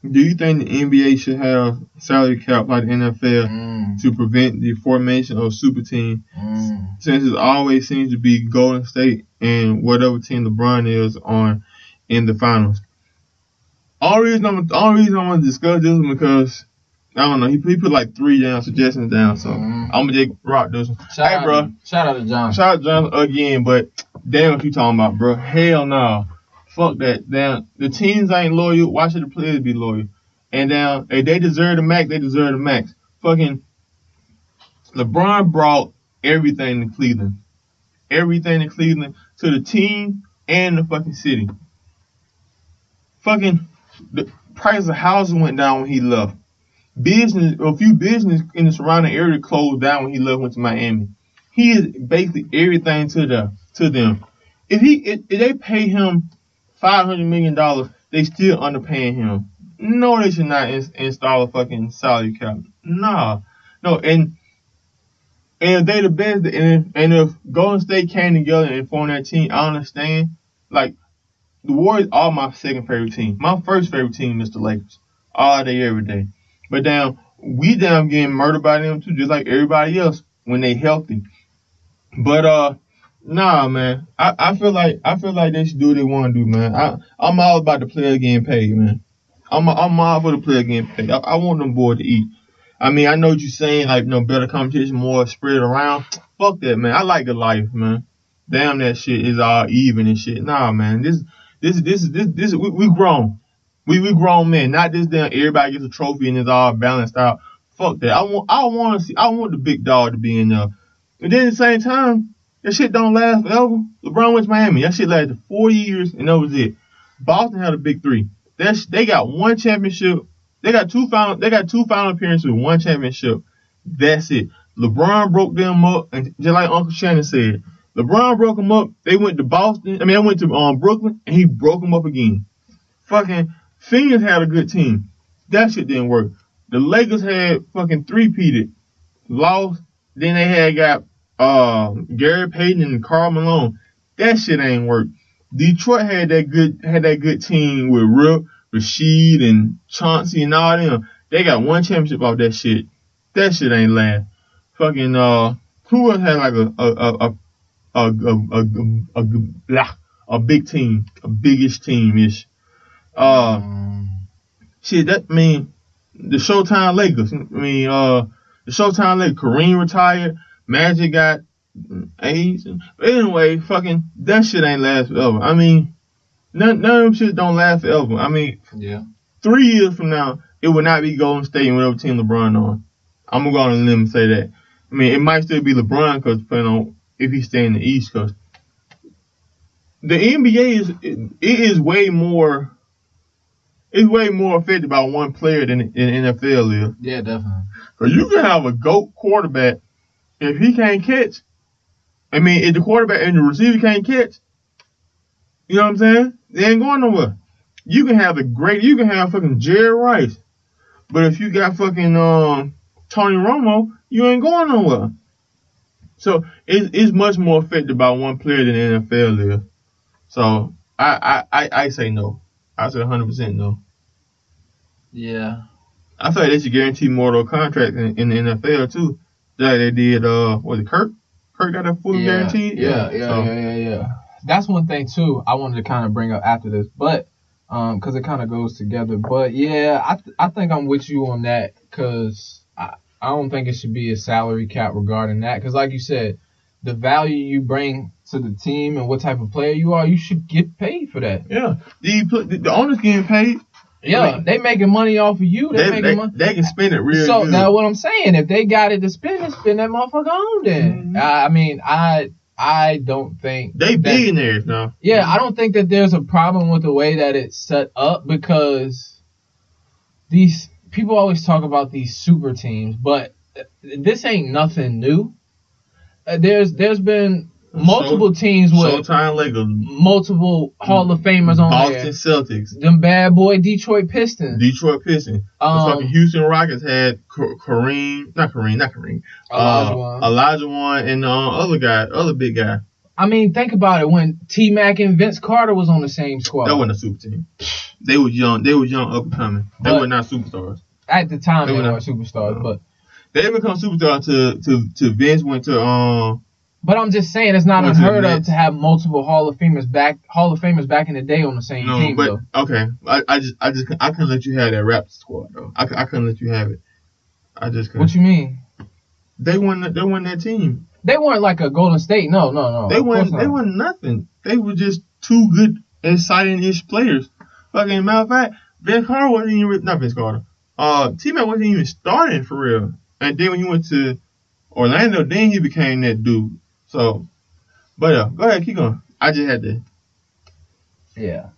A: "Do you think the NBA should have salary cap like the NFL to prevent the formation of super team? Since it always seems to be Golden State and whatever team LeBron is on in the finals." All reason I want to discuss this is because I don't know. He put like 3 suggestions down, so I'm gonna just rock this one.
B: Shout out to John.
A: Shout out to John again, but damn what you talking about, bro. Hell no. Fuck that. Damn, the teams ain't loyal. Why should the players be loyal? And damn, if they deserve the max, they deserve the max. Fucking LeBron brought everything to Cleveland. Everything to Cleveland to the team and the fucking city. Fucking the price of houses went down when he left. A few business in the surrounding area closed down when he left, went to Miami. He is basically everything to them. If they pay him $500 million, they still underpaying him. No, they should not install a fucking salary cap. Nah, no, and if they the best, and if Golden State came together and formed that team, I understand. Like the Warriors are my second favorite team. My first favorite team is the Lakers, all day, every day. But we getting murdered by them too, just like everybody else when they healthy. But nah, man. I feel like they should do what they want to do, man. I'm all about the player getting paid, man. I'm all for the player getting paid. I want them boys to eat. I mean, I know what you're saying, like, better competition, more spread around. Fuck that, man. I like the life, man. Damn, that shit is all even and shit. Nah, man. This we grown. We grown men. Not this damn everybody gets a trophy and it's all balanced out. Fuck that. I want the big dog to be in there. And then at the same time, that shit don't last forever. LeBron went to Miami. That shit lasted 4 years and that was it. Boston had a big three. They got one championship. They got two final appearances with one championship. That's it. LeBron broke them up, and just like Uncle Shannon said, LeBron broke them up. They went to Boston. They went to Brooklyn, and he broke them up again. Fucking Phoenix had a good team. That shit didn't work. The Lakers had fucking three-peated, lost. Then they had got Gary Payton and Karl Malone. That shit ain't work. Detroit had that good team with Rip, Rasheed, and Chauncey and all them. They got one championship off that shit. That shit ain't last. Fucking who else had like a big team, a biggish team ish. Shit. The Showtime Lakers. The Showtime Lakers. Kareem retired. Magic got AIDS. But anyway, fucking that shit ain't last forever. I mean, none of them shit don't last forever. I mean,
B: yeah.
A: 3 years from now, it will not be Golden State and whatever team LeBron on. I'm gonna go on a limb and say that. I mean, it might still be LeBron because depending on if he stay in the East Coast. The NBA is way more. It's way more affected by one player than the NFL is.
B: Yeah, definitely.
A: Because you can have a GOAT quarterback if he can't catch. I mean, if the quarterback and the receiver can't catch, you know what I'm saying? They ain't going nowhere. You can have fucking Jerry Rice, but if you got fucking Tony Romo, you ain't going nowhere. So it's much more affected by one player than the NFL is. So I say no. I say 100% no.
B: Yeah.
A: I feel like they should guarantee more contracts in the NFL too. Like they did, was it Kirk? Kirk got that fully guaranteed?
B: Yeah. That's one thing too I wanted to kind of bring up after this, but because it kind of goes together. But yeah, I think I'm with you on that because I don't think it should be a salary cap regarding that because like you said, the value you bring to the team and what type of player you are, you should get paid for that.
A: Yeah, the owners getting paid.
B: Yeah, I mean, they making money off of you. They
A: can spend it real
B: so
A: good.
B: Now what I'm saying, if they got it to spend that motherfucker on then. Mm-hmm. I don't think
A: they billionaires now.
B: Yeah, I don't think that there's a problem with the way that it's set up because these people always talk about these super teams, but this ain't nothing new. There's been multiple teams with
A: Showtime Lakers,
B: multiple Hall of Famers on
A: Boston
B: there.
A: Celtics,
B: them bad boy Detroit Pistons.
A: The fucking Houston Rockets had Kareem, Olajuwon, and other big guy.
B: I mean, think about it. When T-Mac and Vince Carter was on the same squad,
A: that wasn't a super team. They was young, up and coming. They were not superstars
B: at the time. They were not superstars, but
A: they become superstars to Vince went to
B: But I'm just saying it's not unheard of to have multiple Hall of Famers back in the day on the same team.
A: But though. Okay, I couldn't let you have that Raptors squad though. I couldn't let you have it. I just couldn't.
B: What you mean?
A: They won that team.
B: They weren't like a Golden State. No.
A: They weren't nothing. They were just two good, exciting-ish players. Fucking matter of fact, Vince Carter wasn't even not Vince Carter. T-Mac wasn't even starting for real. And then when he went to Orlando, then he became that dude. So, but go ahead, keep going. I just had to
B: Yeah.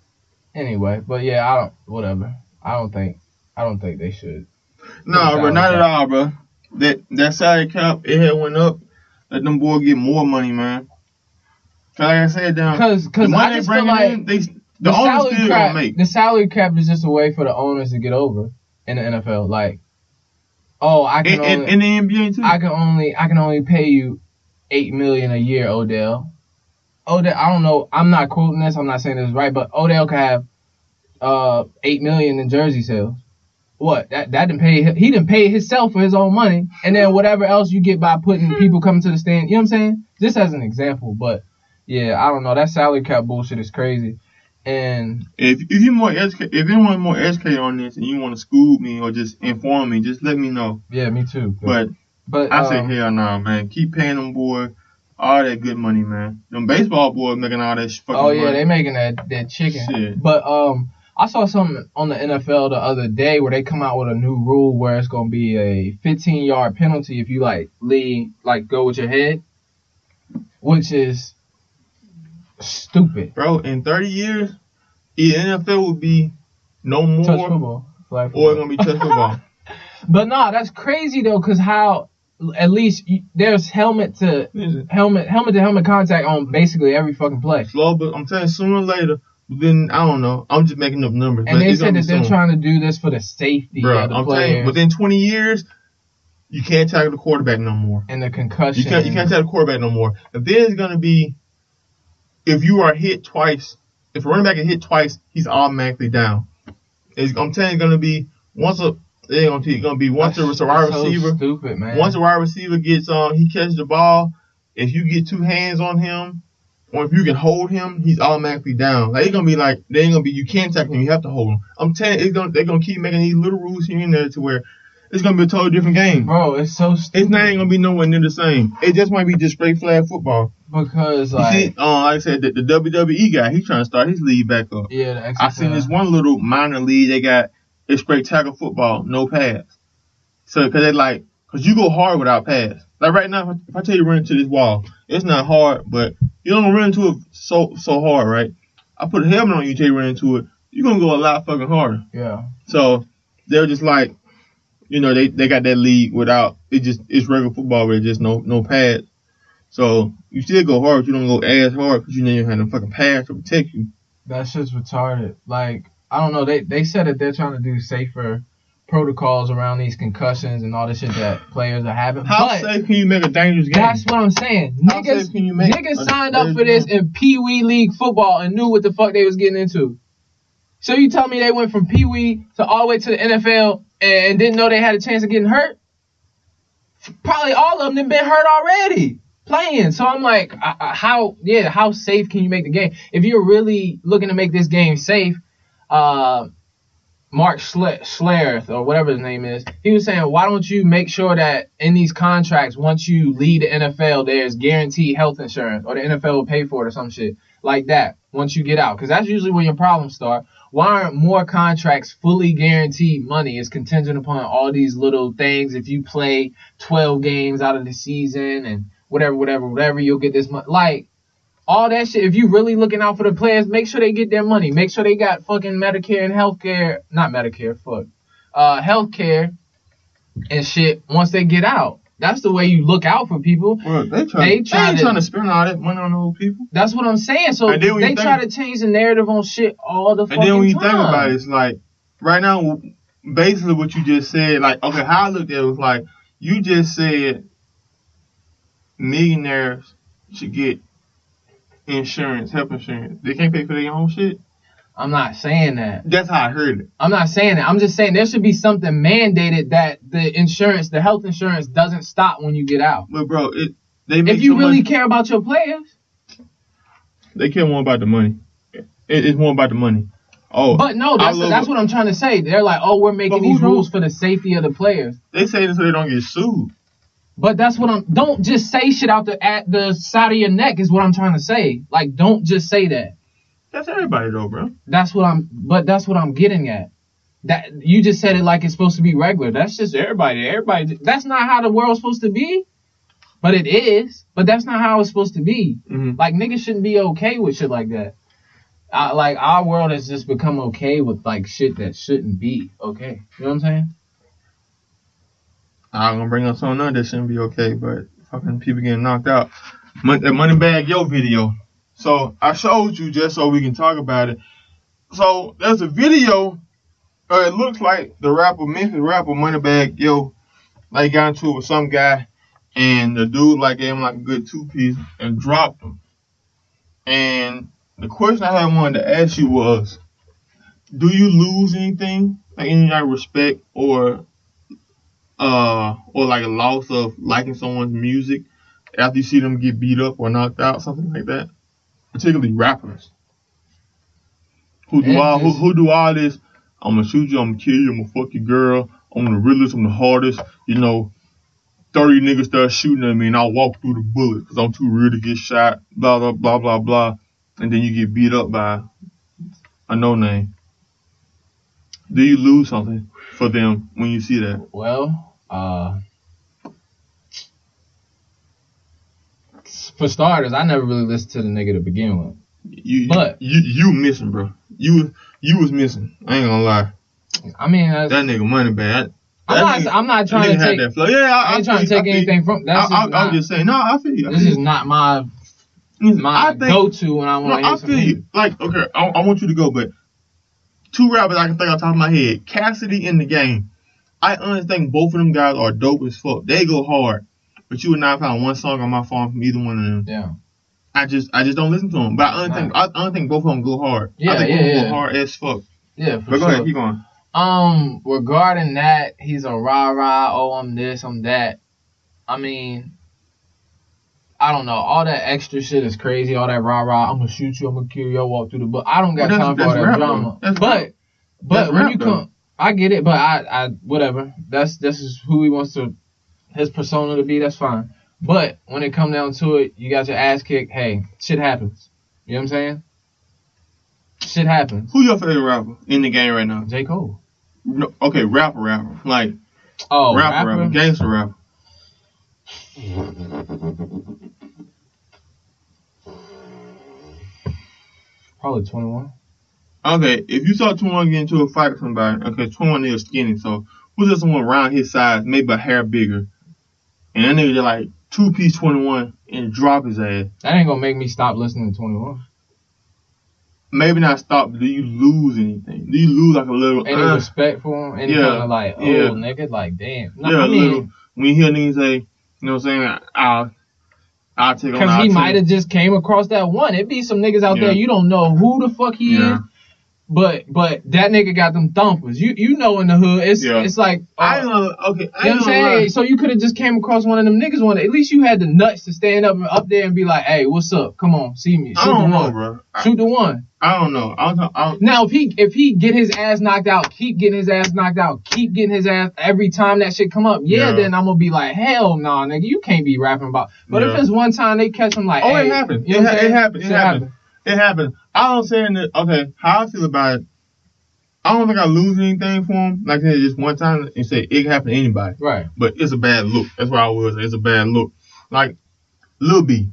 B: Anyway, but yeah, whatever. I don't think they should.
A: Nah, bro, not at all, bro. That salary cap, it had went up. Let them boys get more money, man. Cause like I said,
B: Cause I just feel like
A: the owners still gonna make.
B: The salary cap is just a way for the owners to get over in the NFL. Like, oh, I can only
A: in the NBA too.
B: I can only pay you $8 million a year, Odell. Odell, I don't know. I'm not quoting this. I'm not saying this is right, but Odell could have $8 million in jersey sales. What? That didn't pay. He didn't pay himself for his own money, and then whatever else you get by putting people coming to the stand. You know what I'm saying? Just as an example, but yeah, I don't know. That salary cap bullshit is crazy. And
A: if anyone more educated on this, and you want to school me or just inform me, just let me know.
B: Yeah, me too.
A: But I say hell no, man. Keep paying them boys all that good money, man. Them baseball boys making all that fucking money.
B: Oh yeah, they making that chicken.
A: Shit.
B: But I saw something on the NFL the other day where they come out with a new rule where it's gonna be a 15-yard penalty if you go with your head, which is stupid.
A: Bro, in 30 years, the NFL will be no more
B: touch football,
A: or it's gonna be touch football.
B: But nah, that's crazy though, cause how at least there's helmet to helmet contact on basically every fucking play.
A: Slow, but I'm telling you, sooner or later. Then I don't know. I'm just making up numbers.
B: And they said that they're trying to do this for the safety of the players.
A: Telling you, within 20 years, you can't tackle the quarterback no more.
B: And the concussion.
A: You can't tackle the quarterback no more. If there's gonna be, if you are hit twice, if a running back is hit twice, he's automatically down. I'm telling you, it's gonna be once a wide receiver.
B: Stupid, man.
A: Once a wide receiver gets he catches the ball. If you get two hands on him, or if you can hold him, he's automatically down. Like, it's gonna be like, they ain't gonna be, you can't tackle him, you have to hold him. I'm telling you, they're gonna keep making these little rules here and there to where it's gonna be a totally different game.
B: Bro, it's so stupid.
A: It's not ain't gonna be nowhere near the same. It just might be just straight flag football.
B: Because,
A: like I said, the WWE guy, he's trying to start his league back up.
B: Yeah,
A: I seen this one little minor league, they got, it's straight tackle football, no pass. So, cause you go hard without pass. Like right now, if I tell you to run into this wall, it's not hard, but you don't run into it so hard, right? I put a helmet on you, tell you to run into it, you're gonna go a lot fucking harder.
B: Yeah.
A: So they're just like, they got that league without it's regular football where just no pads. So you still go hard, but you don't go as hard because you know you have no fucking pads to protect you.
B: That shit's retarded. Like, I don't know. They said that they're trying to do safer protocols around these concussions and all the shit that players are having.
A: How safe can you make a dangerous game?
B: That's what I'm saying. Niggas signed up for this in Pee Wee League football and knew what the fuck they was getting into. So you tell me they went from Pee Wee to all the way to the NFL and didn't know they had a chance of getting hurt? Probably all of them been hurt already playing. So I'm like, how safe can you make the game? If you're really looking to make this game safe, Mark Schlereth, or whatever his name is, he was saying, why don't you make sure that in these contracts, once you leave the NFL, there's guaranteed health insurance, or the NFL will pay for it or some shit like that once you get out. Because that's usually when your problems start. Why aren't more contracts fully guaranteed money? It's contingent upon all these little things. If you play 12 games out of the season and whatever, you'll get this money. Like, all that shit, if you really looking out for the players, make sure they get their money. Make sure they got fucking Medicare and healthcare. Not Medicare, healthcare and shit once they get out. That's the way you look out for people.
A: Well, they ain't trying to spend all that money on those people.
B: That's what I'm saying. So they try to change the narrative on shit all the fucking time.
A: And then when you think about it, it's like, right now, basically what you just said, like, okay, how I looked at it was like, you just said millionaires should get insurance, health insurance. They can't pay for their own shit.
B: I'm not saying that.
A: That's how I heard it.
B: I'm not saying that. I'm just saying there should be something mandated that the health insurance doesn't stop when you get out.
A: But bro,
B: if you really care about your players,
A: they care more about the money. It's more about the money. Oh,
B: but no, that's what I'm trying to say. They're like, oh, we're making these rules for the safety of the players.
A: They say this so they don't get sued.
B: But that's what don't just say shit out the side of your neck is what I'm trying to say. Like, don't just say that.
A: That's everybody though, bro.
B: That's what I'm getting at. That you just said it like it's supposed to be regular. That's just everybody. Everybody. That's not how the world's supposed to be. But it is. But that's not how it's supposed to be.
A: Mm-hmm.
B: Like, niggas shouldn't be okay with shit like that. Like our world has just become okay with like shit that shouldn't be okay. You know what I'm saying?
A: I'm gonna bring up something that shouldn't be okay, but fucking people getting knocked out. That Moneybag Yo video. So I showed you just so we can talk about it. So there's a video. It looks like the Memphis rapper Moneybag Yo, like got into it with some guy, and the dude like gave him like a good 2-piece and dropped him. And the question I had wanted to ask you was, do you lose anything, like any like respect or like a loss of liking someone's music after you see them get beat up or knocked out, something like that? Particularly rappers who do all this. I'm gonna shoot you, I'm gonna kill you, I'm gonna fuck your girl, I'm the realest, I'm the hardest. 30 niggas start shooting at me and I'll walk through the bullets because I'm too real to get shot. Blah blah blah blah blah, and then you get beat up by a no name. Do you lose something for them when you see that?
B: Well, for starters, I never really listened to the nigga to begin with.
A: You missing, bro. You was missing. I ain't gonna lie.
B: I mean,
A: that nigga Moneybag.
B: I'm not trying to take.
A: That flow. Yeah,
B: I ain't trying to take anything from.
A: I'm just saying. No, I feel you.
B: This is not my go-to when I want to hear something. I feel you.
A: Like, okay, I want you to go, but 2 rappers I can think on top of my head, Cassidy and The Game. I honestly think both of them guys are dope as fuck. They go hard, but you would not find one song on my phone from either one of them.
B: Yeah.
A: I just don't listen to them. But I don't think both of them go hard.
B: Yeah,
A: I think both of them go hard as fuck.
B: Yeah, for
A: but go ahead, keep going.
B: Regarding that, he's a rah-rah, oh, I'm this, I'm that. I mean, I don't know. All that extra shit is crazy. All that rah-rah, I'm gonna shoot you, I'm gonna kill you, I'll walk through the book. I don't got time for all that drama. But when you come, I get it, but I whatever. This is who he wants his persona to be, that's fine. But when it come down to it, you got your ass kicked, hey, shit happens. You know what I'm saying? Shit happens.
A: Who your favorite rapper in the game right now?
B: J. Cole.
A: No, okay, rapper. Like, rapper, gangster rapper.
B: Probably 21.
A: Okay, if you saw 21 get into a fight with somebody, okay, 21 is skinny, so who's just someone around his size, maybe a hair bigger, and that nigga just like 2-piece 21 and drop his ass.
B: That ain't gonna make me stop listening to 21.
A: Maybe not stop, but do you lose anything? Do you lose like a little...
B: Any respect for him? Any kind of like, nigga, like, damn. No,
A: yeah, I mean, little, when you hear niggas say, you know what I'm saying, I'll take on...
B: Because he might have just came across that one. It be some niggas out there, you don't know who the fuck he is. But that nigga got them thumpers. You know in the hood, it's like...
A: I know, okay.
B: You know what I'm saying? So you could have just came across one of them niggas one. At least you had the nuts to stand up there and be like, hey, what's up? Come on, see me.
A: I don't know, bro.
B: Shoot the one.
A: I don't know.
B: Now, if he get his ass knocked out, keep getting his ass knocked out, keep getting his ass every time that shit come up, then I'm gonna be like, hell nah, nigga, you can't be rapping about. But if it's one time they catch him like, hey,
A: it happened. It happened. It happened. I don't say that. Okay, how I feel about it. I don't think I lose anything for him. Like I said, just one time and say it can happen to anybody.
B: Right.
A: But it's a bad look. That's where I was. It's a bad look. Like Lil B.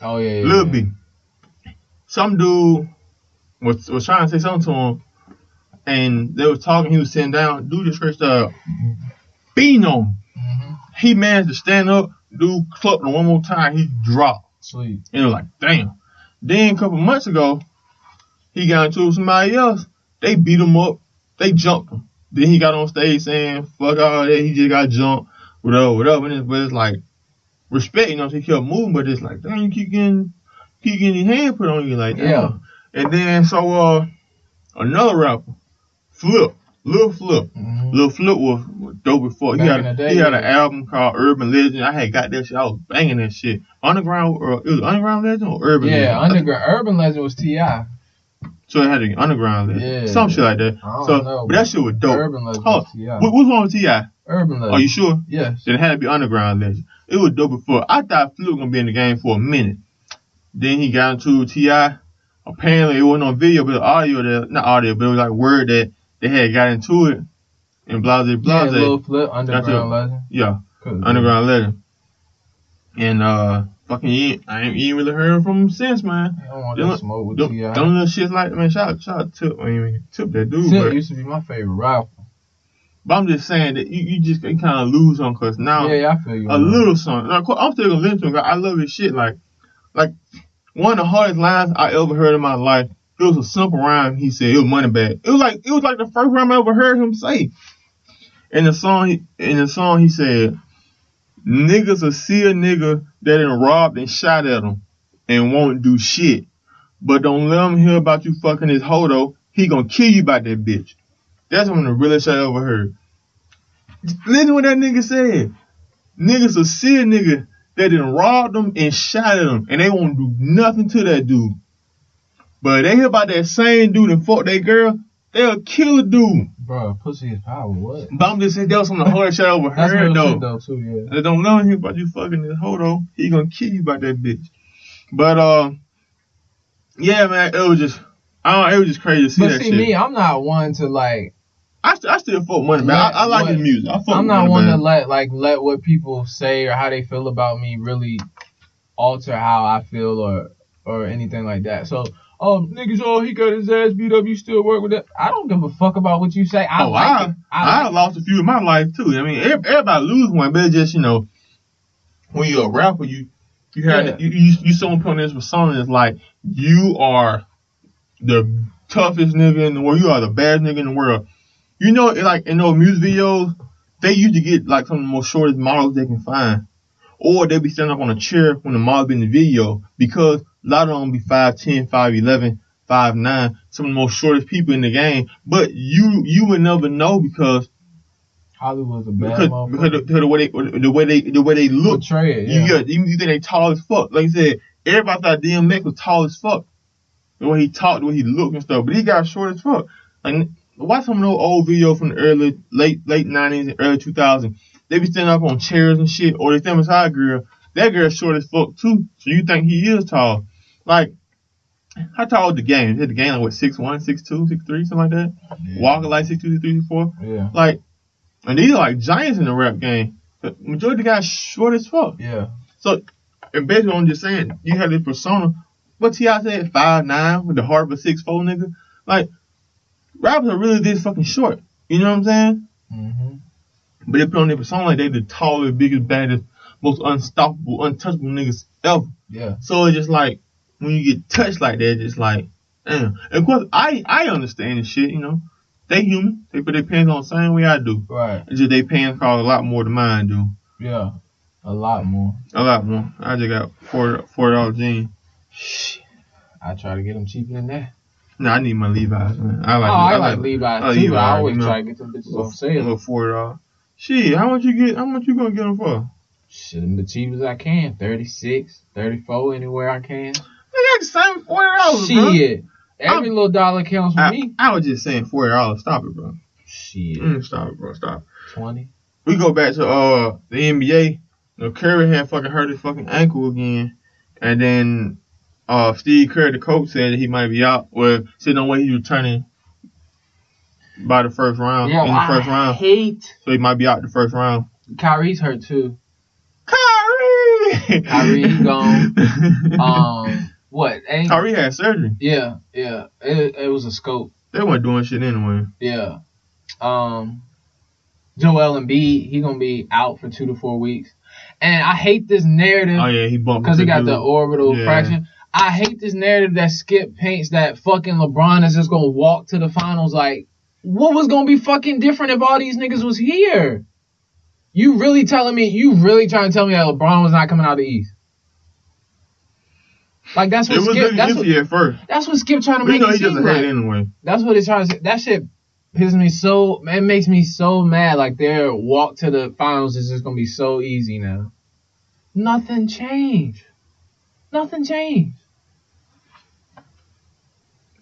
B: Oh yeah.
A: Lil B. Some dude was trying to say something to him, and they was talking. He was sitting down. Dude just stretched beating on him. Mm-hmm. He managed to stand up. Dude clubbed him one more time. He dropped.
B: Sweet.
A: And it was like, damn. Then a couple months ago, he got into it with somebody else. They beat him up. They jumped him. Then he got on stage saying, fuck all that. He just got jumped. Whatever. But it's like, respect, you know, he kept moving, but it's like, damn, you keep getting your hand put on you like that.
B: Yeah.
A: And then, so, another rapper, Lil Flip.
B: Mm-hmm.
A: Lil Flip was dope before. He had an album called Urban Legend. I had got that shit. I was banging that shit. It was Underground Legend or Urban Legend?
B: Yeah, Urban Legend was T.I.
A: So it had an Underground Legend.
B: Yeah.
A: Some shit like that.
B: I don't know,
A: but that shit was dope.
B: Urban Legend was T.I.
A: What's wrong with T.I.?
B: Urban Legend.
A: Are you sure?
B: Yes.
A: Then it had to be Underground Legend. It was dope before. I thought Flip was going to be in the game for a minute. Then he got into T.I. Apparently it wasn't on video, but audio there. Not audio, but it was like word that they had got into it. And blase.
B: Yeah, Lil Flip, Underground Legend.
A: Yeah, Underground Legend. And I ain't really heard from him since, man.
B: I don't want to smoke with T.I.
A: Them little shit like, man, shout out to Tip. I mean, Tip that dude.
B: Tip used to be my favorite rapper.
A: But I'm just saying that you just kind of lose on, because now
B: I feel you.
A: A little song. Now, I'm still gonna listen to him. I love his shit. Like one of the hardest lines I ever heard in my life. It was a simple rhyme. He said it was money bag. It was like the first rhyme I ever heard him say. In the song, he said, "Niggas will see a nigga that done robbed and shot at him and won't do shit, but don't let him hear about you fucking his hoe though. He gonna kill you by that bitch." That's one of the realest shit I ever heard. Listen to what that nigga said. Niggas will see a nigga that done robbed them and shot at them, and they won't do nothing to that dude. But they hear about that same dude and fuck that girl, they'll kill a dude.
B: Bro, pussy is power. What?
A: But I'm just saying that was some of the hardest shit I ever heard though.
B: Too, yeah.
A: They don't let him hear about you fucking this hoe though. He gonna kill you by that bitch. But yeah, man, it was just crazy to see that shit. But see,
B: me, I'm not one to like.
A: I still fuck money, man. I like his music. I'm
B: not one to let what people say or how they feel about me really alter how I feel or anything like that. So, niggas, he got his ass beat up. You still work with it? I don't give a fuck about what you say. I
A: lost a few in my life too. I mean, everybody lose one, but it's just when you're a rapper, you someone put on this persona that's like you are the toughest nigga in the world. You are the baddest nigga in the world. Like in those music videos, they used to get like some of the most shortest models they can find. Or they be standing up on a chair when the model be in the video, because a lot of them be 5'10", 5'11", 5'9", some of the most shortest people in the game. But you would never know because
B: Hollywood's a bad
A: because the way they look.
B: Portray it, yeah.
A: You think they tall as fuck. Like I said, everybody thought DMX was tall as fuck. The way he talked, the way he looked and stuff. But he got short as fuck. Like, watch some of those old videos from the late 90s and early 2000s. They be standing up on chairs and shit, or they stand beside a girl. That girl's short as fuck too, so you think he is tall. Like, how tall is the game? Hit the game like what, 6'1", 6'2", 6'3", something like that? Yeah. Walking like 6'2", 6'3", 6'4". Yeah. Like, and these are like giants in the rap game. The majority of the guys short as fuck.
B: Yeah.
A: So, and basically I'm just saying, you have this persona. What T.I. said, 5'9", with the heart of a 6'4", nigga. Like, rappers are really this fucking short. You know what I'm saying? Mm-hmm. But they put on their persona like they the tallest, biggest, baddest, most unstoppable, untouchable niggas ever.
B: Yeah.
A: So it's just like, when you get touched like that, it's just like, damn. And of course, I understand this shit, They human. They put their pants on the same way I do.
B: Right.
A: It's just their pants cost a lot more than mine do.
B: Yeah. A lot more.
A: I just got $40 jeans.
B: Shit. I try to get them cheaper than that.
A: No, I need my Levi's, man. I like
B: Levi's too. I always try to get them bitches on sale.
A: A little $40. Shit, how much you gonna get them for?
B: Shit, them the cheapest I can. 36, 34, anywhere I can.
A: They got the same $40,
B: shit. Bro. Every little dollar counts for me.
A: I was just saying $40. Stop it, bro.
B: Shit.
A: Stop it, bro. Stop.
B: 20.
A: We go back to the NBA. Curry had fucking hurt his fucking ankle again, and then Steve Kerr, the coach, said that he might be out. Well, said no way he's returning by the first round.
B: Yeah,
A: So he might be out the first round.
B: Kyrie's hurt too.
A: Kyrie
B: gone. What?
A: Kyrie had surgery.
B: Yeah. It was a scope.
A: They weren't doing shit anyway.
B: Yeah. Joel Embiid, he gonna be out for 2 to 4 weeks. And I hate this narrative.
A: Oh yeah, he bumped
B: because he got the orbital fraction. I hate this narrative that Skip paints that fucking LeBron is just gonna walk to the finals. Like, what was gonna be fucking different if all these niggas was here? You really trying to tell me that LeBron was not coming out of the East? Like, that's what Skip. That's what Skip trying to make it seem like.
A: Anyway.
B: That's what it's trying to say. That shit pisses me so. It makes me so mad. Like, their walk to the finals is just gonna be so easy now. Nothing changed. Nothing changed.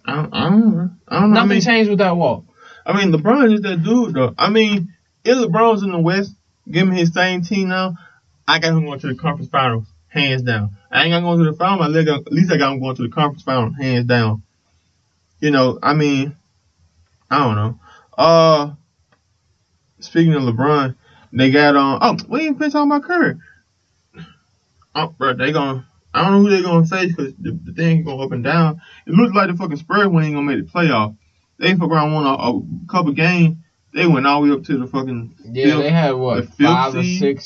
A: I don't know.
B: Nothing changed with that walk.
A: I mean, LeBron is that dude, though. I mean, if LeBron's in the West, give him his same team now, I got him going to the conference finals, hands down. I ain't got him going to the finals, at least I got him going to the conference finals, hands down. I mean, I don't know. Speaking of LeBron, they got we ain't been talking about Curry. Bro, they gonna. I don't know who they gonna face because the thing going up and down. It looks like the fucking Spurs ain't gonna make the playoff. They fuck around won a couple games. They went all the way up to the fucking
B: they had what
A: the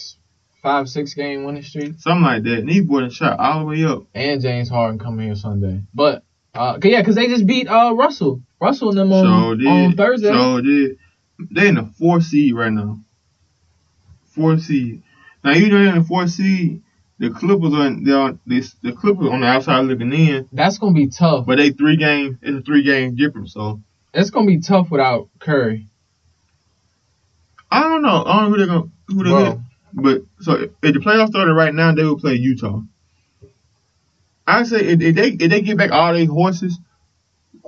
B: five, 6 game winning streak,
A: something like that. And these boys shot all the way up.
B: And James Harden coming here Sunday, but because they just beat Russell and them on Thursday.
A: So did. They in the 4th seed right now. 4th seed. Now you know they're in the 4th seed. The Clippers the Clippers on the outside looking in.
B: That's gonna be tough.
A: But they 3 games. It's a 3-game difference. So
B: it's gonna be tough without Curry.
A: I don't know who they're gonna hit. But so if the playoffs started right now, they would play Utah. I say if they get back all their horses,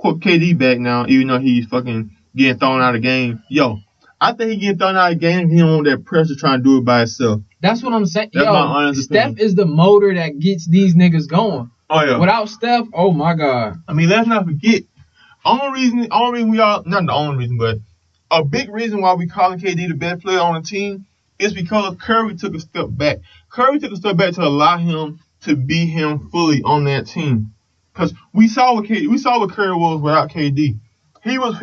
A: put KD back now, even though he's fucking getting thrown out of the game. Yo, I think he getting thrown out of the game. He don't want that pressure trying to do it by himself.
B: That's what I'm saying.
A: That's my honest
B: Steph
A: opinion.
B: is the motor that gets these niggas going.
A: Oh yeah.
B: Without Steph, oh my god.
A: I mean, let's not forget. Only reason we all, not the only reason, but a big reason why we calling KD the best player on the team is because Curry took a step back. Curry took a step back to allow him to be him fully on that team. Because we saw what Curry was without KD. He was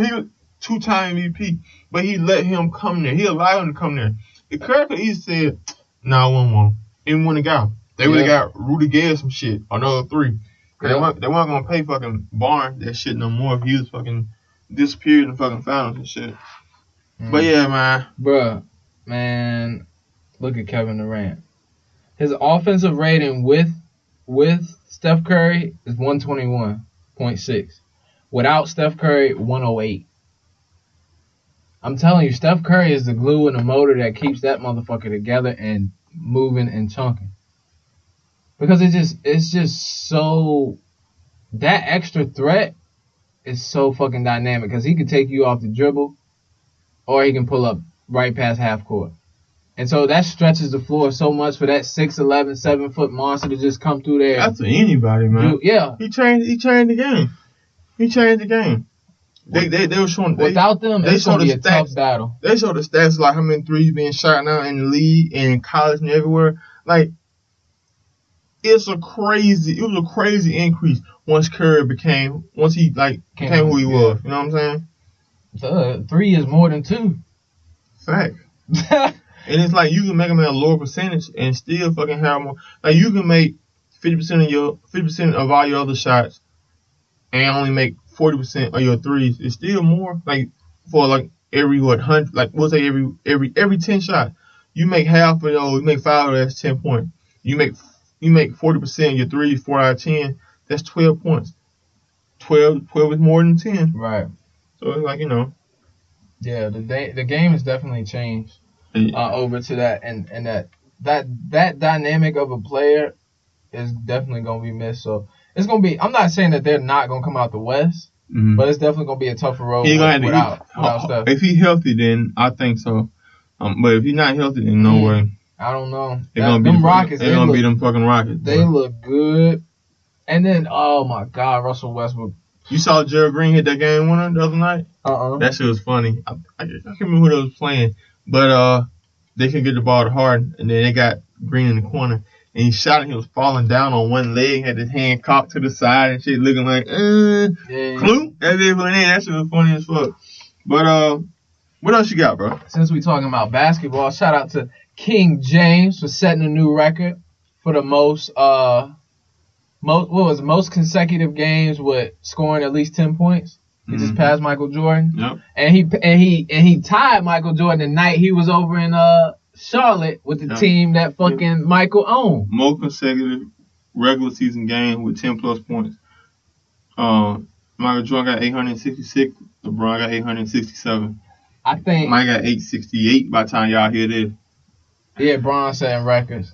A: 2-time MVP, but he let him come there. He allowed him to come there. If Curry could easily said, "Nah, I want one," and wouldn't have got. They would have got Rudy Gay or some shit, another 3. They weren't gonna pay fucking Barnes that shit no more if he was fucking disappeared in the fucking finals and shit. But yeah, man.
B: Bruh, man, look at Kevin Durant. His offensive rating with Steph Curry is 121.6. Without Steph Curry, 108. I'm telling you, Steph Curry is the glue and the motor that keeps that motherfucker together and moving and chunking. Because it's just so, that extra threat is so fucking dynamic. Because he can take you off the dribble, or he can pull up right past half court. And so that stretches the floor so much for that 6'11", 7-foot monster to just come through there.
A: That's for anybody, man.
B: Yeah.
A: He changed the game. They were showing
B: without them. It's gonna be a tough battle.
A: They showed the stats like how many threes being shot now in the league and in college and everywhere. Like it was a crazy increase once Curry became who he was. You know what I'm saying?
B: 3 is more than 2.
A: Fact. And it's like you can make them at a lower percentage and still fucking have more. Like you can make 50% of all your other shots and only make 40% of your threes. It's still more. Like for like every 100, like we'll say every 10 shots, you make half of those. You make 5 of that's 10 points. You make 40% of your threes, 4 out of 10. That's 12 points. 12 is more than 10.
B: Right.
A: So it's like
B: Yeah, the game has definitely changed over to that, and that dynamic of a player is definitely gonna be missed. So it's gonna be. I'm not saying that they're not gonna come out the West, but it's definitely gonna be a tougher road without Steph.
A: If he's healthy, then I think so. But if he's not healthy, then no way.
B: I don't know.
A: They're gonna be them fucking Rockets.
B: They look good. And then, oh my God, Russell Westbrook.
A: You saw Gerald Green hit that game winner the other night? That shit was funny. I can't remember who they was playing, but they could get the ball to Harden, and then they got Green in the corner, and he shot and he was falling down on one leg, had his hand cocked to the side and shit, looking like, Clue. That shit went in. That shit was funny as fuck. But what else you got, bro?
B: Since we talking about basketball, shout out to King James for setting a new record for the most consecutive games with scoring at least 10 points. He just passed Michael Jordan.
A: Yep.
B: And he tied Michael Jordan the night he was over in Charlotte with the team that fucking Michael owned.
A: Most consecutive regular season game with 10 plus points. Michael Jordan got 866. LeBron got 867.
B: I think
A: Mike got 868 by the time y'all hear this.
B: Yeah, Bron setting records.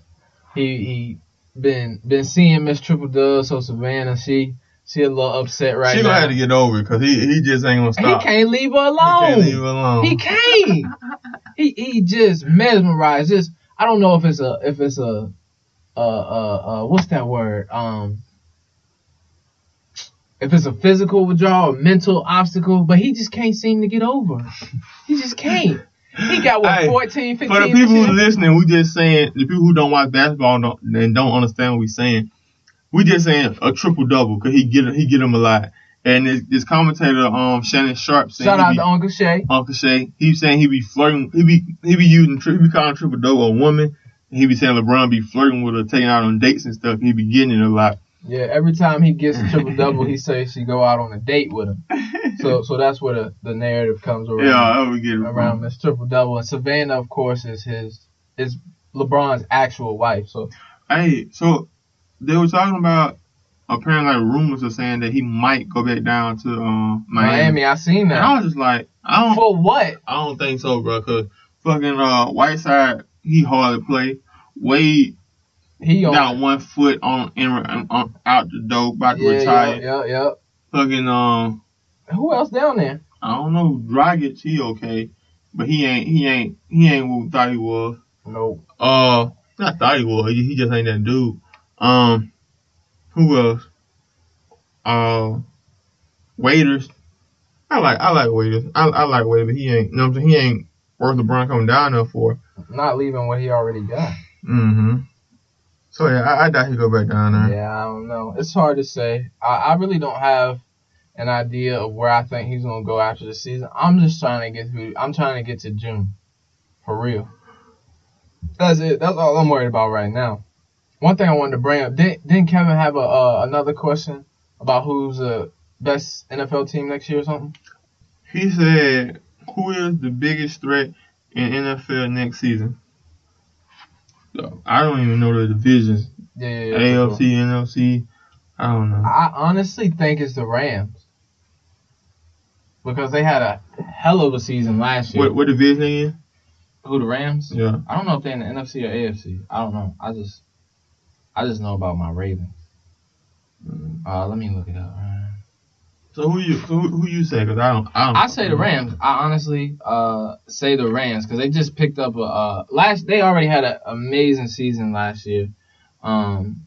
B: He been seeing Miss Triple Dub, so Savannah, she a little upset right now.
A: She gonna have to get over it because he just ain't gonna stop.
B: He can't leave her alone. He can't. he just mesmerized. Just I don't know if it's a what's that word? If it's a physical withdrawal, a mental obstacle, but he just can't seem to get over. He just can't. He got what,
A: Hey,
B: 14, 15
A: for the people
B: this year?
A: who listening, we just saying, the people who don't watch basketball and don't understand what we saying, we just saying a triple double because he get him a lot. And this commentator, Shannon Sharp, saying
B: Shout out to Uncle Shay.
A: Uncle Shay, he saying he be flirting, he be calling triple double a woman. He be saying LeBron be flirting with her, taking out on dates and stuff. He be getting it a lot.
B: Yeah, every time he gets a triple double, he says she go out on a date with him. So that's where the narrative comes around.
A: Yeah, we get it
B: around this triple double. And Savannah, of course, is LeBron's actual wife. So
A: hey, so they were talking about apparently like rumors are saying that he might go back down to Miami.
B: I seen that.
A: And I was just like,
B: for what?
A: I don't think so, bro. Cause fucking Whiteside, he hardly play. Wade, he got 1 foot on out the door, about to retire.
B: Yeah.
A: Fucking
B: who else down there?
A: I don't know. Dragic, he okay, but he ain't what we thought he was.
B: Nope.
A: Not thought he was. He just ain't that dude. Who else? Waiters. I like Waiters. I like Waiters, but he ain't. You know what I'm saying? He ain't worth LeBron coming down there for.
B: Not leaving what he already got.
A: Mm-hmm. So yeah, I doubt he go back down there.
B: Yeah, I don't know. It's hard to say. I really don't have an idea of where I think he's gonna go after the season. I'm just trying to get to June, for real. That's it. That's all I'm worried about right now. One thing I wanted to bring up. Didn't Kevin have another question about who's the best NFL team next year or something?
A: He said, "Who is the biggest threat in NFL next season?" So, I don't even know the divisions.
B: Yeah.
A: AFC, NFC. I don't know.
B: I honestly think it's the Rams. Because they had a hell of a season last year.
A: What division they in?
B: Who, the Rams?
A: Yeah.
B: I don't know if they're in the NFC or AFC. I don't know. I just know about my Ravens. Let me look it up.
A: So who you say? Because I don't.
B: I say the Rams. I honestly say the Rams because they just picked up they already had an amazing season last year, and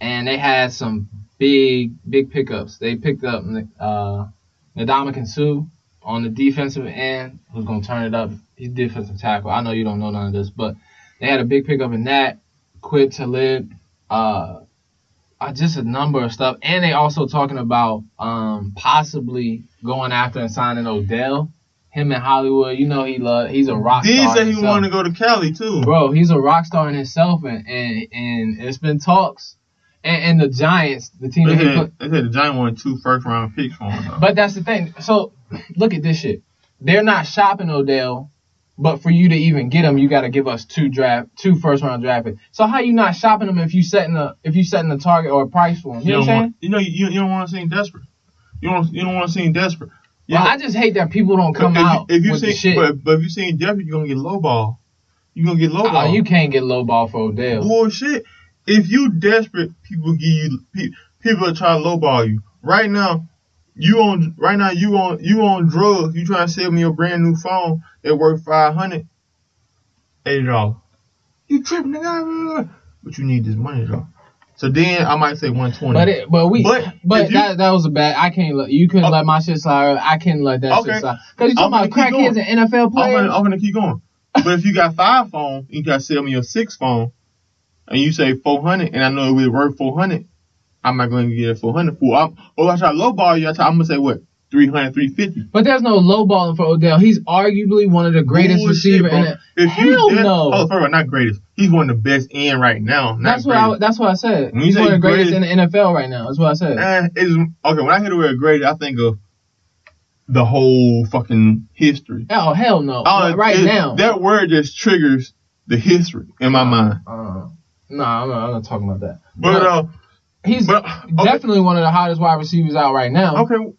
B: they had some big pickups. They picked up Ndamukong Suh on the defensive end, who's gonna turn it up. He's defensive tackle. I know you don't know none of this, but they had a big pickup in that. Quit Talib. Just a number of stuff, and they also talking about possibly going after and signing Odell. Him in Hollywood, you know he's a rock star.
A: He said he wanted to go to Cali too.
B: Bro, he's a rock star in himself, and it's been talks. And the Giants, the team
A: they said the Giants wanted 2 first-round picks for him. Though.
B: But that's the thing. So look at this shit. They're not shopping Odell. But for you to even get him, you got to give us 2 first-round draft picks. So how you not shopping him if you setting a target or a price for him? You know what I'm saying?
A: You don't want to seem desperate. You don't want to seem desperate.
B: Well, I just hate that people don't come out with the shit.
A: But if you seem desperate, you're gonna get lowball. You're gonna get lowball.
B: Oh, you can't get lowball for Odell.
A: Bullshit. If you desperate, people are trying to lowball you. Right now, you on drugs. You trying to sell me a brand new phone that worth $500, $80. You tripping, nigga? But you need this money though. So then I might say 120.
B: But that was a bad. I can't let you couldn't let my shit slide. I can't let that shit slide. Cause you talking about crackheads and NFL players.
A: I'm gonna keep going. But if you got 5 phones, you gotta sell me your 6 phone, and you say 400, and I know it will worth 400. I'm not going to get it 400 for. I try to lowball you. I'm gonna say what 300, 350.
B: But there's no lowballing for Odell. He's arguably one of the greatest receivers. Hell no.
A: Oh, first of all, not greatest. He's one of the best in right now.
B: That's what I said. He's one of the greatest in the NFL right now. That's what I said.
A: Okay, when I hear the word greatest, I think of the whole fucking history.
B: Oh, hell no. Now.
A: That word just triggers the history in my mind.
B: No, I'm not talking about that.
A: But
B: he's definitely one of the hottest wide receivers out right now.
A: Okay.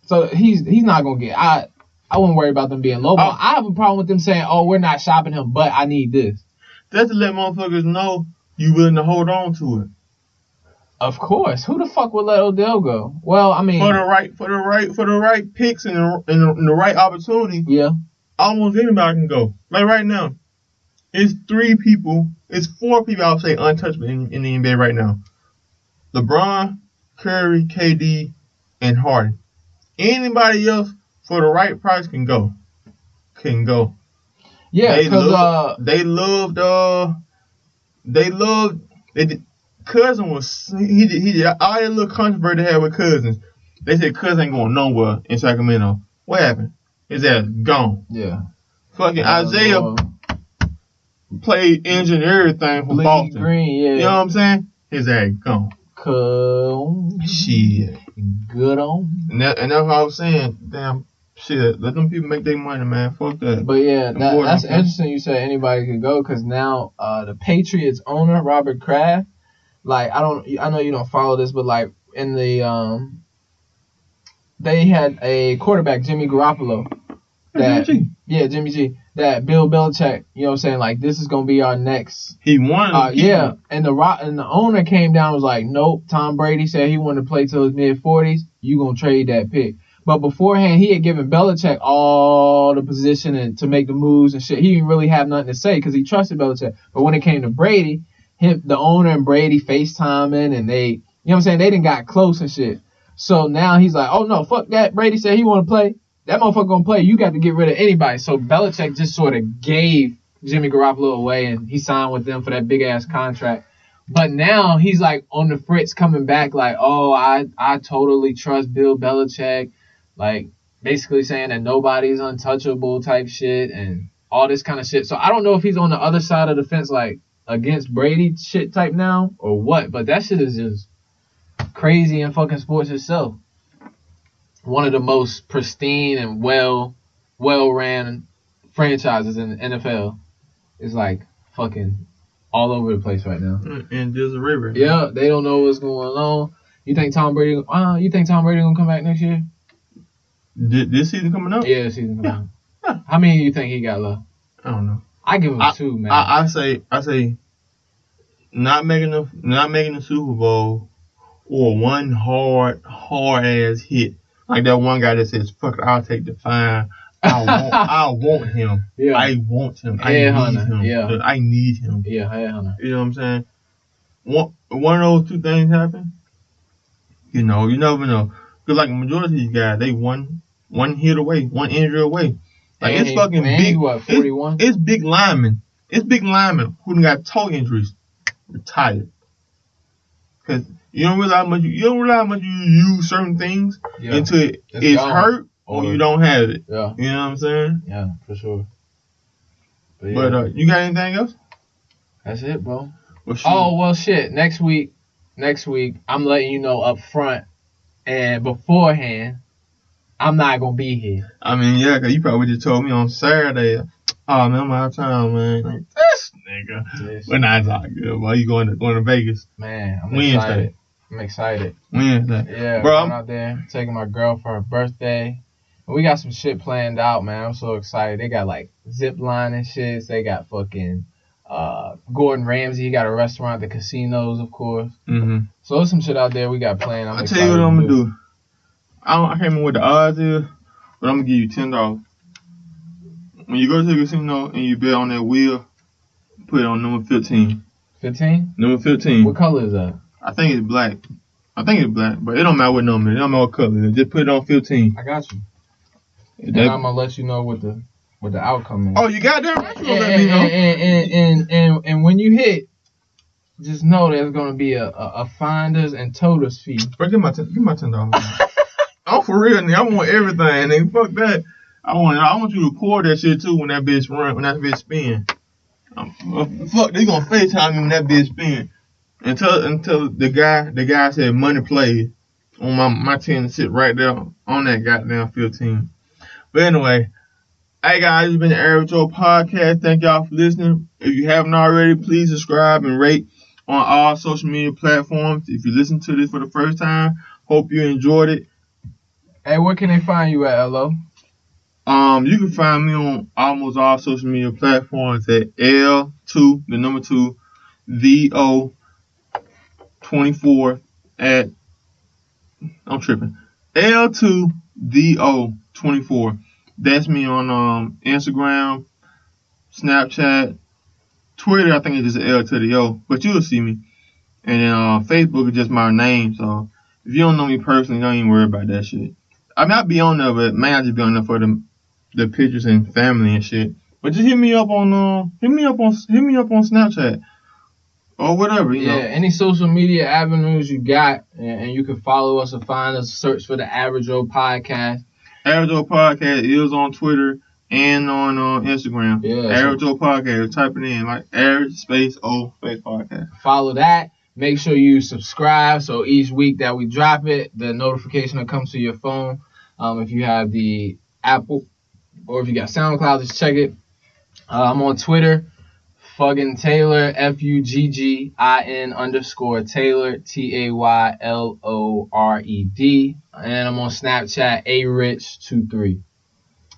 B: So he's not going to get... I wouldn't worry about them being low. I have a problem with them saying, oh, we're not shopping him, but I need this.
A: That's to let motherfuckers know you willing to hold on to it.
B: Of course. Who the fuck would let Odell go? Well, I mean... For
A: the right picks and the right opportunity,
B: yeah,
A: almost anybody can go. Like right now, it's 4 people I would say untouchable in the NBA right now. LeBron, Curry, KD, and Harden. Anybody else for the right price can go.
B: Yeah,
A: Cousin was he did all that little controversy they had with Cousins. They said Cousin ain't going nowhere in Sacramento. What happened? His ass gone.
B: Yeah.
A: Fucking Isaiah played engineer everything for Boston.
B: Green, yeah.
A: You know what I'm saying? His ass gone. Shit.
B: Good on.
A: And that's what I was saying. Damn shit. Let them people make their money, man. Fuck that.
B: But yeah, that's interesting. You said anybody could go because now the Patriots owner Robert Kraft, like I know you don't follow this, but like in the they had a quarterback Jimmy Garoppolo. Jimmy G. That Bill Belichick, you know what I'm saying? Like, this is going to be our next.
A: He won.
B: Yeah. And the owner came down and was like, nope. Tom Brady said he wanted to play till his mid-40s. You going to trade that pick. But beforehand, he had given Belichick all the position and to make the moves and shit. He didn't really have nothing to say because he trusted Belichick. But when it came to Brady, the owner and Brady FaceTiming and they, you know what I'm saying? They done got close and shit. So now he's like, oh, no, fuck that. Brady said he want to play. That motherfucker gonna play. You got to get rid of anybody. So Belichick just sort of gave Jimmy Garoppolo away, and he signed with them for that big ass contract. But now he's like on the fritz, coming back like, oh, I totally trust Bill Belichick, like basically saying that nobody's untouchable type shit and all this kind of shit. So I don't know if he's on the other side of the fence, like against Brady shit type now or what. But that shit is just crazy in fucking sports itself. One of the most pristine and well ran franchises in the NFL is like fucking all over the place right now.
A: And there's a river.
B: Yeah, they don't know what's going on. You think Tom Brady gonna come back next year?
A: This season coming up?
B: Yeah, this season coming up. Yeah. How many do you think he got left?
A: I don't know.
B: I give him 2, man.
A: I say not making the Super Bowl or one hard ass hit. Like that one guy that says, fuck it, I'll take the fine. I want him. Yeah. I want him. I need him. Yeah. I need him.
B: Yeah, Hunter.
A: You know what I'm saying? One of those two things happen. You know, you never know. Because like the majority of these guys, they one hit away, one injury away. Like it's fucking big.
B: What, 41?
A: It's big linemen. It's big linemen who done got toe injuries, retired. Because you don't realize how much you use certain things until it's hurt or you don't have it.
B: Yeah.
A: You know what I'm saying?
B: Yeah, for sure.
A: But you got anything else?
B: That's it, bro. Well, shit. Next week, I'm letting you know up front and beforehand, I'm not gonna be here.
A: I mean, yeah, because you probably just told me on Saturday. Oh man, I'm out of town, man. Like, this nigga. But nah, it's all good. Well, you going to Vegas?
B: Man, I'm
A: Wednesday.
B: Excited. I'm excited.
A: Wednesday.
B: Yeah, bro. I'm out there taking my girl for her birthday. And we got some shit planned out, man. I'm so excited. They got like zip line and shit. They got fucking Gordon Ramsay. He got a restaurant at the casinos, of course.
A: Mm-hmm.
B: So there's some shit out there we got planned.
A: I'll tell you what I'm gonna do. I can't remember what the odds is, but I'm gonna give you $10. When you go to the casino and you bet on that wheel, put it on number 15.
B: 15?
A: Number 15.
B: What color is that?
A: I think it's black. But it don't matter what number. It don't matter what color. Just put it on 15.
B: I got you. And I'm gonna let you know what the outcome is.
A: Oh, you got that? Let me know.
B: And when you hit, just know there's gonna be a finder's and toter's fee.
A: Bro, give my $10. I'm for real, nigga. I want everything, nigga. Fuck that. I want you to record that shit too when that bitch spin. Fuck, they gonna FaceTime me when that bitch spin. Until the guy said money played on my 10 to sit right there on that goddamn 15. But anyway, hey guys, it's been the Average Joe Podcast. Thank y'all for listening. If you haven't already, please subscribe and rate on all social media platforms. If you listen to this for the first time, hope you enjoyed it.
B: Hey, where can they find you at, LO?
A: You can find me on almost all social media platforms at L2, the number 2, VO24 at, I'm tripping, L2 VO24. That's me on Instagram, Snapchat, Twitter. I think it's just L to the O, but you'll see me. And then Facebook is just my name. So if you don't know me personally, don't even worry about that shit. I mean, I'll be on there, but man, I just be on there for the pictures and family and shit. But just hit me up on Snapchat or whatever, you know.
B: Any social media avenues you got, and you can follow us or find us. Search for the Average Joe Podcast.
A: Average Joe Podcast is on Twitter and on Instagram.
B: Yeah,
A: Average Joe Podcast. Type it in like Average space O space Podcast.
B: Follow that. Make sure you subscribe so each week that we drop it, the notification will come to your phone. If you have the Apple or if you got SoundCloud, just check it. I'm on Twitter, Fuggin Taylor, FUGGIN _Taylor, TAYLORED. And I'm on Snapchat, ARich23.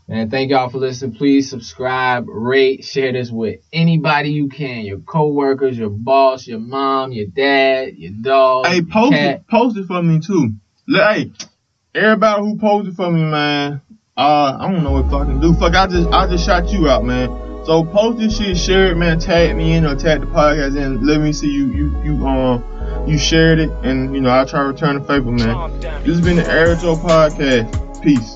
B: And thank y'all for listening. Please subscribe, rate, share this with anybody you can. Your coworkers, your boss, your mom, your dad, your dog.
A: Hey, post it for me too. Hey, everybody who posted for me, man. I don't know what fucking do. Fuck, I just shot you out, man. So post this shit, share it, man. Tag me in or tag the podcast in. Let me see you shared it, and you know I'll try to return the favor, man. This has been the Average Joe Podcast. Peace.